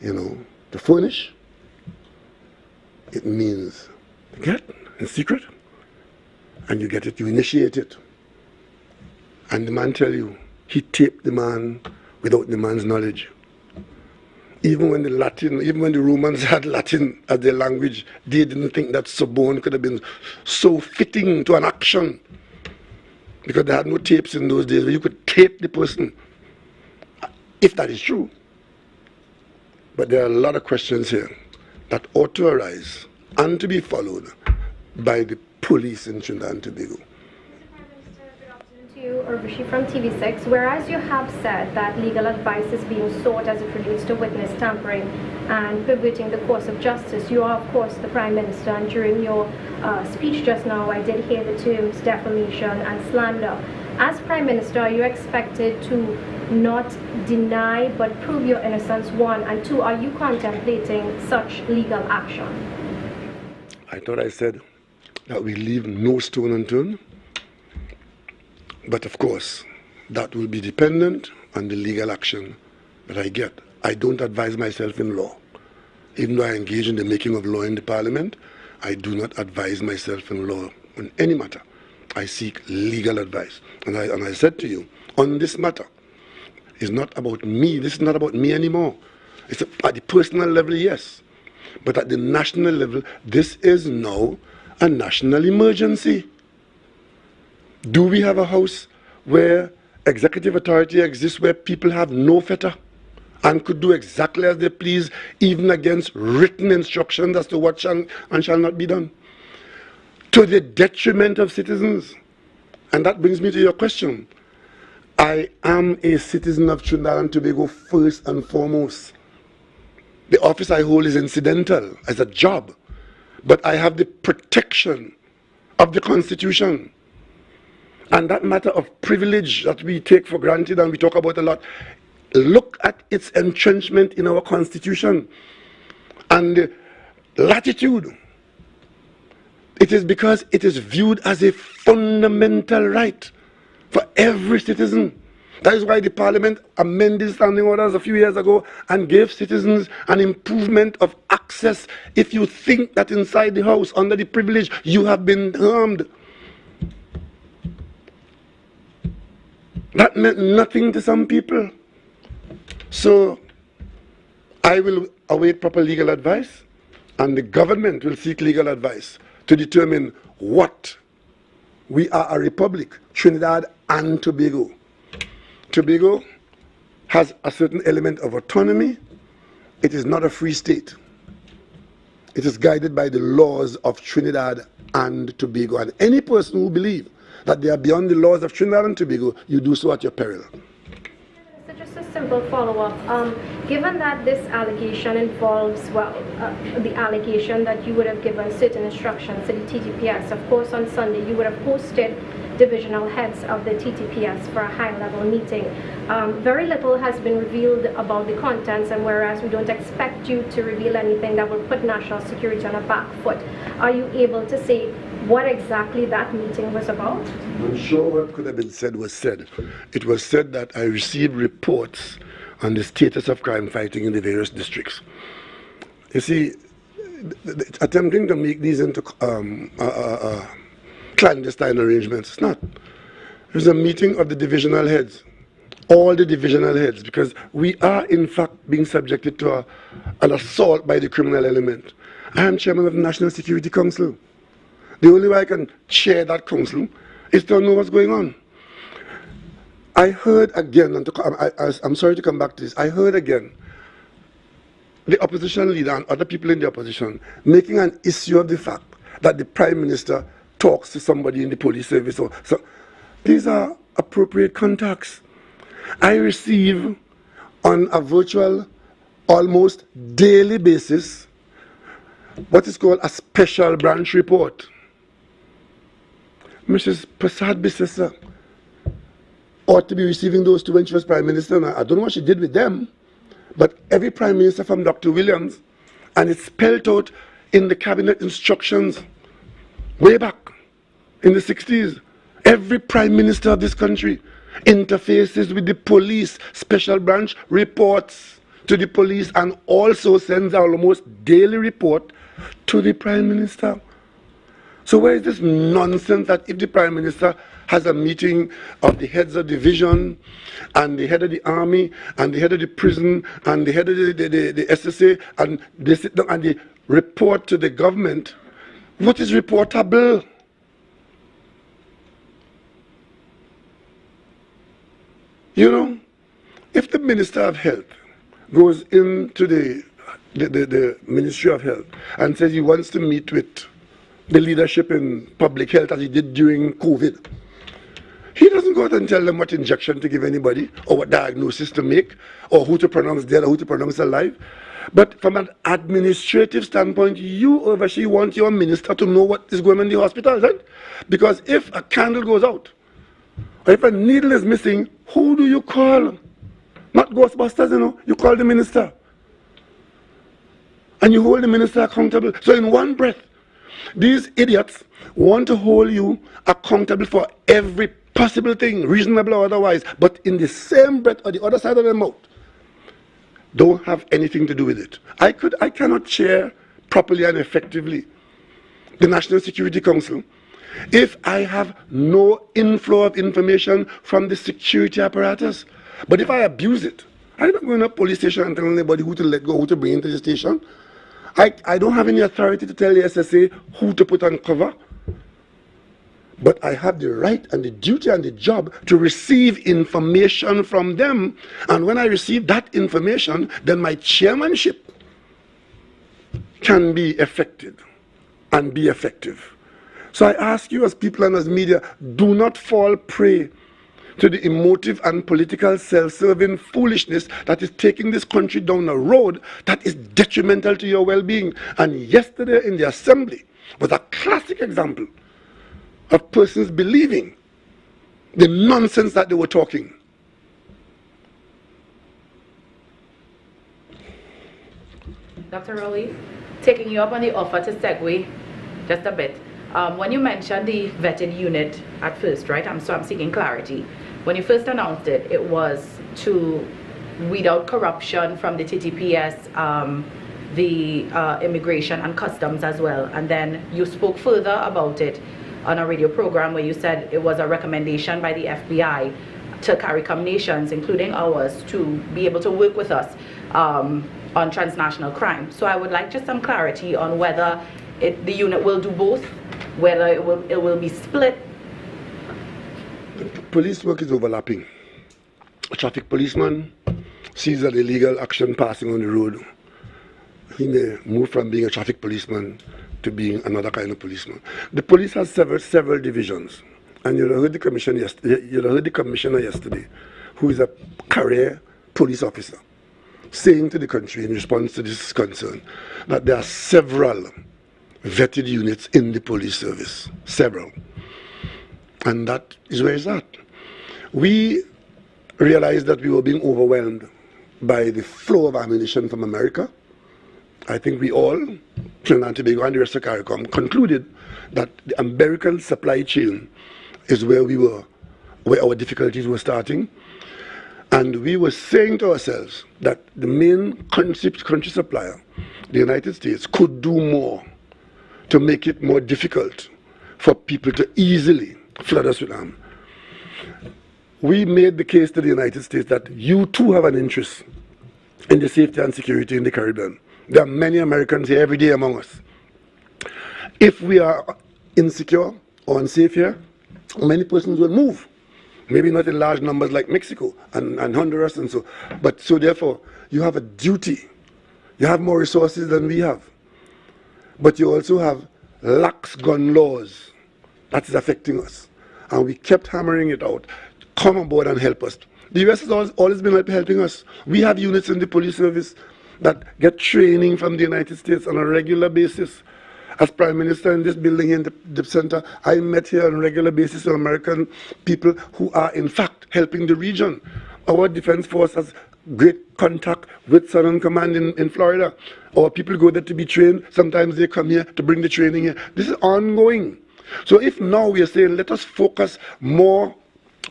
you know, to furnish. It means to get in secret. And you get it, you initiate it. And the man tell you, he taped the man without the man's knowledge. Even when the Romans had Latin as their language, they didn't think that suborn could have been so fitting to an action. Because they had no tapes in those days where you could tape the person, if that is true. But there are a lot of questions here that ought to arise and to be followed by the police in Trinidad and Tobago. Urvashi from TV6, whereas you have said that legal advice is being sought as it relates to witness tampering and perverting the course of justice, you are of course the Prime Minister, and during your speech just now I did hear the terms defamation and slander. As Prime Minister, are you expected to not deny but prove your innocence, one, and two, are you contemplating such legal action? I thought I said that we leave no stone unturned. But of course, that will be dependent on the legal action that I get. I don't advise myself in law. Even though I engage in the making of law in the Parliament, I do not advise myself in law on any matter. I seek legal advice. And I said to you, on this matter, it's not about me. This is not about me anymore. It's at the personal level, yes. But at the national level, this is now a national emergency. Do we have a house where executive authority exists, where people have no fetter and could do exactly as they please, even against written instructions as to what shall and shall not be done, to the detriment of citizens? And that brings me to your question. I am a citizen of Trinidad and Tobago first and foremost. The office I hold is incidental as a job, but I have the protection of the Constitution. And that matter of privilege that we take for granted and we talk about a lot, look at its entrenchment in our Constitution and the latitude. It is because it is viewed as a fundamental right for every citizen. That is why the Parliament amended standing orders a few years ago and gave citizens an improvement of access if you think that inside the house, under the privilege, you have been harmed. That meant nothing to some people. So I will await proper legal advice, and the government will seek legal advice to determine what. We are a republic, Trinidad and Tobago. Tobago has a certain element of autonomy. It is not a free state. It is guided by the laws of Trinidad and Tobago. And any person who believes that they are beyond the laws of Trinidad and Tobago, you do so at your peril. So just a simple follow-up. Given that this allegation involves, the allegation that you would have given certain instructions to the TTPS, of course on Sunday you would have hosted divisional heads of the TTPS for a high-level meeting. Very little has been revealed about the contents, and whereas we don't expect you to reveal anything that would put national security on a back foot, are you able to say what exactly that meeting was about? I'm sure what could have been said was said. It was said that I received reports on the status of crime fighting in the various districts. You see, attempting to make these into clandestine arrangements, it's not. There's a meeting of the divisional heads, all the divisional heads, because we are in fact being subjected to an assault by the criminal element. I am chairman of the National Security Council. The only way I can chair that council is to know what's going on. I heard again, and I'm sorry to come back to this, I heard again the opposition leader and other people in the opposition making an issue of the fact that the Prime Minister talks to somebody in the police service. So these are appropriate contacts. I receive on a virtual, almost daily basis, what is called a special branch report. Mrs. Prasad Bissessa ought to be receiving those two when she was Prime Minister. Now, I don't know what she did with them, but every Prime Minister from Dr. Williams, and it's spelled out in the cabinet instructions way back in the 60s. Every Prime Minister of this country interfaces with the police, special branch reports to the police, and also sends our almost daily report to the Prime Minister. So where is this nonsense that if the Prime Minister has a meeting of the heads of division and the head of the army and the head of the prison and the head of the SSA, and they sit down and they report to the government, what is reportable? You know, if the Minister of Health goes into the Ministry of Health and says he wants to meet with the leadership in public health as he did during COVID, he doesn't go out and tell them what injection to give anybody or what diagnosis to make or who to pronounce dead or who to pronounce alive. But from an administrative standpoint, you obviously want your minister to know what is going on in the hospital, right? Because if a candle goes out or if a needle is missing, who do you call? Not Ghostbusters, you know. You call the minister. And you hold the minister accountable. So in one breath, these idiots want to hold you accountable for every possible thing, reasonable or otherwise, but in the same breath or the other side of their mouth, don't have anything to do with it. I cannot chair properly and effectively the National Security Council if I have no inflow of information from the security apparatus. But if I abuse it, I'm not going to a police station and telling anybody who to let go, who to bring into the station. I don't have any authority to tell the SSA who to put on cover. But I have the right and the duty and the job to receive information from them. And when I receive that information, then my chairmanship can be affected and be effective. So I ask you as people and as media, do not fall prey to the emotive and political self-serving foolishness that is taking this country down a road that is detrimental to your well-being. And yesterday in the assembly was a classic example of persons believing the nonsense that they were talking. Dr. Rowley, taking you up on the offer to segue just a bit. When you mentioned the vetted unit at first, right? So I'm seeking clarity. When you first announced it, it was to weed out corruption from the TTPS, the immigration and customs as well. And then you spoke further about it on a radio program where you said it was a recommendation by the FBI to CARICOM nations, including ours, to be able to work with us on transnational crime. So I would like just some clarity on whether the unit will do both, whether it will be split. Police work is overlapping. A traffic policeman sees an illegal action passing on the road. he may move from being a traffic policeman to being another kind of policeman. The police has several divisions, and you heard the commissioner yesterday, who is a career police officer, saying to the country in response to this concern that there are several vetted units in the police service, several, and that is where it's at. We realized that we were being overwhelmed by the flow of ammunition from America. I think we all, Trinidad and Tobago and the rest of CARICOM, concluded that the American supply chain is where our difficulties were starting. And we were saying to ourselves that the main country supplier, the United States, could do more to make it more difficult for people to easily flood us with arms. We made the case to the United States that you too have an interest in the safety and security in the Caribbean. There are many Americans here every day among us. If we are insecure or unsafe here, many persons will move. Maybe not in large numbers like Mexico and Honduras and so. But so therefore, you have a duty. You have more resources than we have. But you also have lax gun laws that is affecting us. And we kept hammering it out. Come on board and help us. The U.S. has always been helping us. We have units in the police service that get training from the United States on a regular basis. As Prime Minister in this building in the center, I met here on a regular basis with American people who are in fact helping the region. Our defense force has great contact with Southern Command in Florida. Our people go there to be trained. Sometimes they come here to bring the training here. This is ongoing. So if now we are saying let us focus more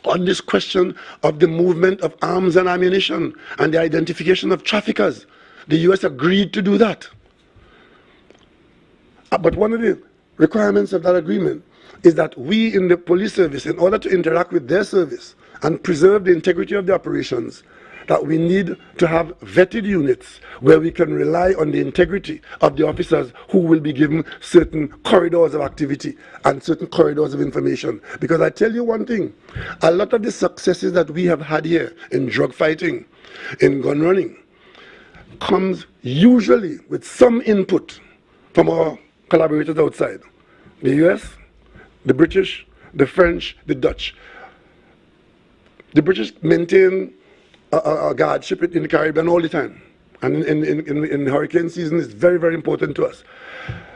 on this question of the movement of arms and ammunition and the identification of traffickers, the U.S. agreed to do that. But one of the requirements of that agreement is that we in the police service, in order to interact with their service and preserve the integrity of the operations, that we need to have vetted units where we can rely on the integrity of the officers who will be given certain corridors of activity and certain corridors of information. Because I tell you one thing, a lot of the successes that we have had here in drug fighting, in gun running, comes usually with some input from our collaborators outside. The US, the British, the French, the Dutch. The British maintain a guardship in the Caribbean all the time. And in the hurricane season, it's very, very important to us.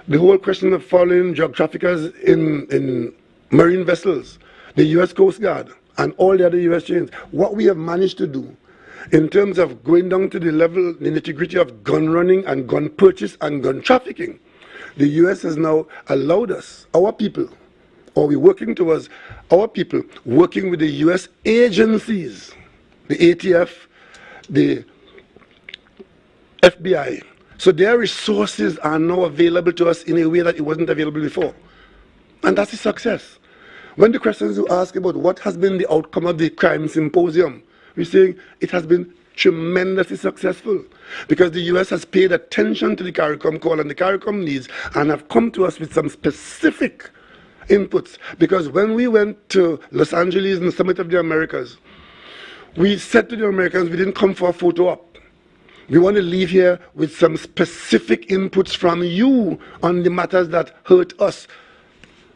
The whole question of following drug traffickers in marine vessels, the US Coast Guard, and all the other US chains, what we have managed to do in terms of going down to the level, the nitty-gritty of gun running and gun purchase and gun trafficking, the US has now allowed us, our people, or we're working towards our people, working with the US agencies, the ATF, the FBI. So their resources are now available to us in a way that it wasn't available before. And that's a success. When the questions you ask about what has been the outcome of the crime symposium, we're saying it has been tremendously successful because the US has paid attention to the CARICOM call and the CARICOM needs and have come to us with some specific inputs. Because when we went to Los Angeles and the Summit of the Americas, we said to the Americans, we didn't come for a photo op. We want to leave here with some specific inputs from you on the matters that hurt us.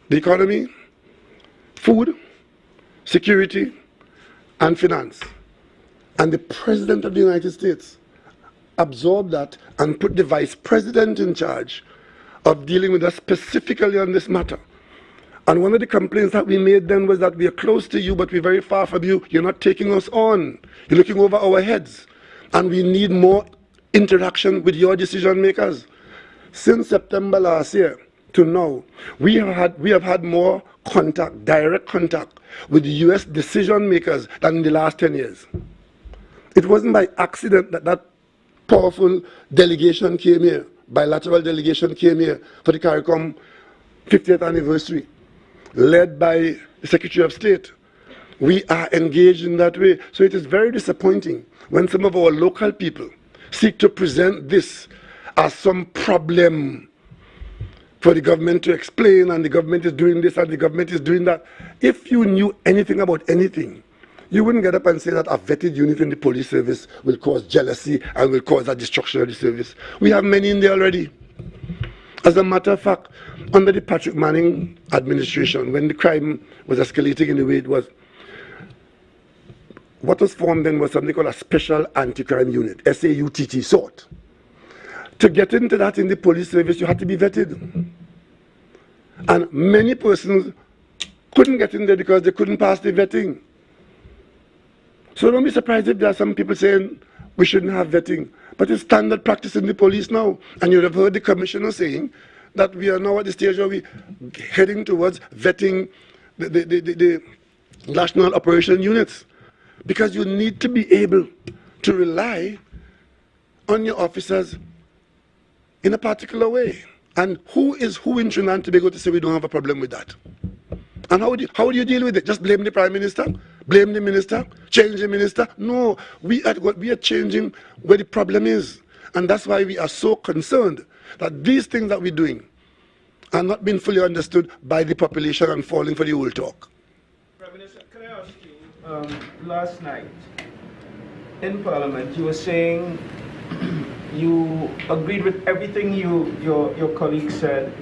The economy, food, security, and finance. And the President of the United States absorbed that and put the Vice President in charge of dealing with us specifically on this matter. And one of the complaints that we made then was that we are close to you, but we're very far from you. You're not taking us on. You're looking over our heads. And we need more interaction with your decision makers. Since September last year to now, we have had more contact, direct contact with the US decision makers than in the last 10 years. It wasn't by accident that that powerful delegation came here, bilateral delegation came here for the CARICOM 50th anniversary, led by the Secretary of State. We are engaged in that way. So it is very disappointing when some of our local people seek to present this as some problem for the government to explain, and the government is doing this and the government is doing that. If you knew anything about anything, You wouldn't get up and say that a vetted unit in the police service will cause jealousy and will cause a destruction of the service. We have many in there already. As a matter of fact, under the Patrick Manning administration, when the crime was escalating in the way it was, what was formed then was something called a Special Anti-Crime Unit, SAUTT, SORT. To get into that in the police service, you had to be vetted. And many persons couldn't get in there because they couldn't pass the vetting. So don't be surprised if there are some people saying we shouldn't have vetting. But it's standard practice in the police now. And you'd have heard the commissioner saying that we are now at the stage where we're heading towards vetting the national operation units. Because you need to be able to rely on your officers in a particular way. And who is who in Trinidad and Tobago to say we don't have a problem with that? And how do you deal with it? Just blame the Prime Minister? Blame the minister? Change the minister? No, we are changing where the problem is. And that's why we are so concerned that these things that we're doing are not being fully understood by the population and falling for the old talk. Prime Minister, can I ask you, last night in Parliament, you were saying you agreed with everything your colleague said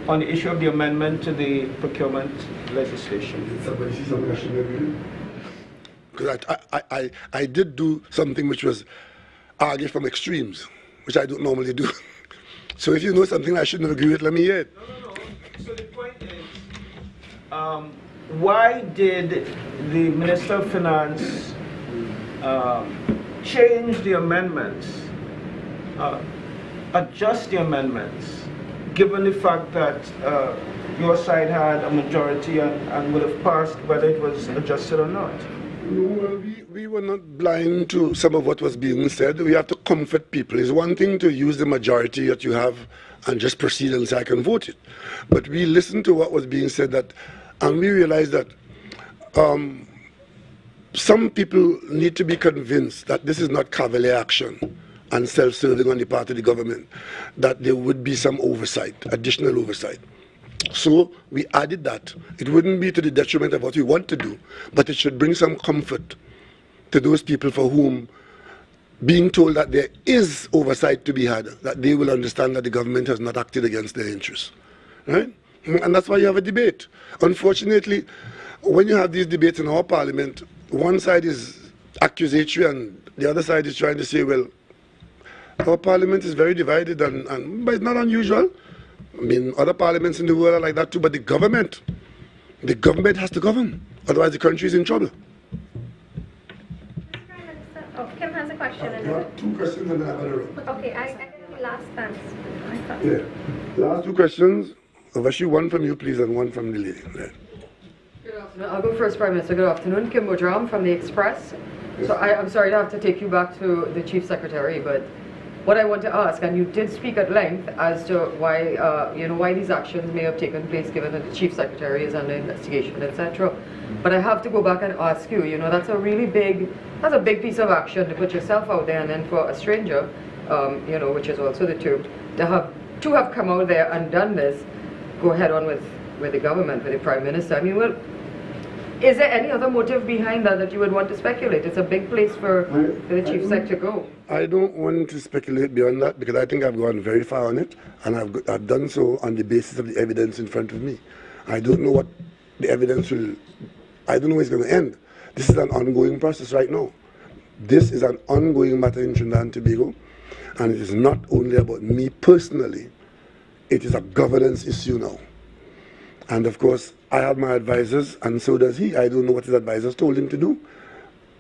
on the issue of the amendment to the procurement legislation. Did somebody see something I shouldn't agree with? Because I did do something which was argue from extremes, which I don't normally do. So if you know something I shouldn't agree with, let me hear it. No. So the point is, why did the Minister of Finance change the amendments, adjust the amendments, given the fact that your side had a majority and would have passed whether it was adjusted or not? No, we were not blind to some of what was being said. We have to comfort people. It's one thing to use the majority that you have and just proceed and say, I can vote it. But we listened to what was being said, and we realized that some people need to be convinced that this is not cavalier action and self-serving on the part of the government, that there would be some oversight, additional oversight. So we added that. It wouldn't be to the detriment of what we want to do, but it should bring some comfort to those people for whom being told that there is oversight to be had, that they will understand that the government has not acted against their interests. Right? And that's why you have a debate. Unfortunately, when you have these debates in our parliament, one side is accusatory and the other side is trying to say, well, our parliament is very divided, but it's not unusual. I mean, other parliaments in the world are like that too, but the government has to govern. Otherwise, the country is in trouble. Oh, Kim has a question. I have two questions and then I'm going to run. Okay, I got the last chance. Yeah. Last two questions. Vashi, one from you, please, and one from the lady. Yeah. Good afternoon. I'll go first, Prime Minister. Good afternoon. Kim Mujram from the Express. Yes. So I'm sorry to have to take you back to the Chief Secretary, but what I want to ask, and you did speak at length as to why, why these actions may have taken place, given that the Chief Secretary is under investigation, etc. But I have to go back and ask you, that's a big piece of action to put yourself out there, and then for a stranger, which is also the term, to have come out there and done this, go head on with the government, with the Prime Minister. I mean, well, is there any other motive behind that you would want to speculate? It's a big place for the Chief Sec to go. I don't want to speculate beyond that because I think I've gone very far on it, and I've done so on the basis of the evidence in front of me. I don't know what the evidence will, I don't know where it's going to end. This is an ongoing process right now. This is an ongoing matter in Trinidad and Tobago, and it is not only about me personally, it is a governance issue now. And of course, I have my advisors, and so does he. I don't know what his advisors told him to do,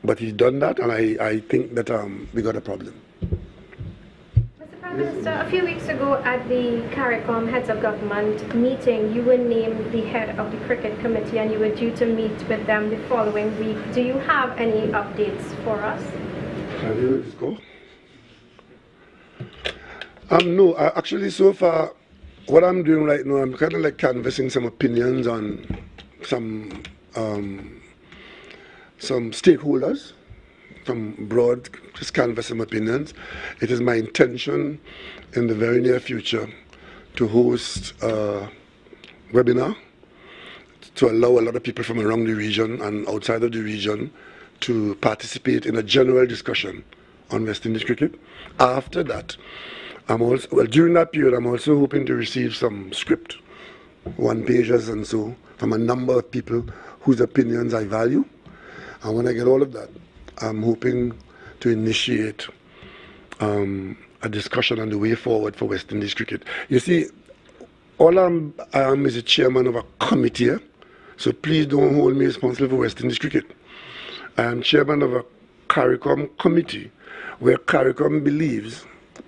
but he's done that, and I think that we got a problem. Mr. Prime Minister, a few weeks ago at the CARICOM Heads of Government meeting, you were named the head of the Cricket Committee, and you were due to meet with them the following week. Do you have any updates for us? Can you let this go? No, actually, so far, what I'm doing right now, I'm kind of like canvassing some opinions on some stakeholders, some broad, just canvass some opinions. It is my intention in the very near future to host a webinar to allow a lot of people from around the region and outside of the region to participate in a general discussion on West Indies cricket. After that, during that period, I'm also hoping to receive some script, one-pagers and so, from a number of people whose opinions I value. And when I get all of that, I'm hoping to initiate a discussion on the way forward for West Indies cricket. You see, all I am is a chairman of a committee here, so please don't hold me responsible for West Indies cricket. I am chairman of a CARICOM committee, where CARICOM believes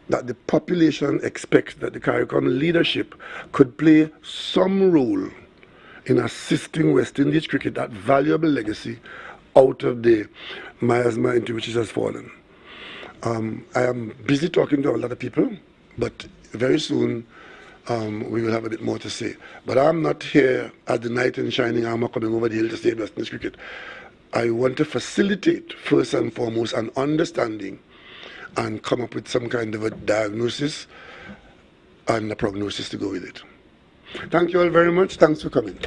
that the population expects that the CARICOM leadership could play some role in assisting West Indies cricket, that valuable legacy, out of the miasma into which it has fallen. I am busy talking to a lot of people, but very soon we will have a bit more to say. But I'm not here as the knight in shining armor coming over the hill to save West Indies cricket. I want to facilitate, first and foremost, an understanding and come up with some kind of a diagnosis and a prognosis to go with it. Thank you all very much. Thanks for coming.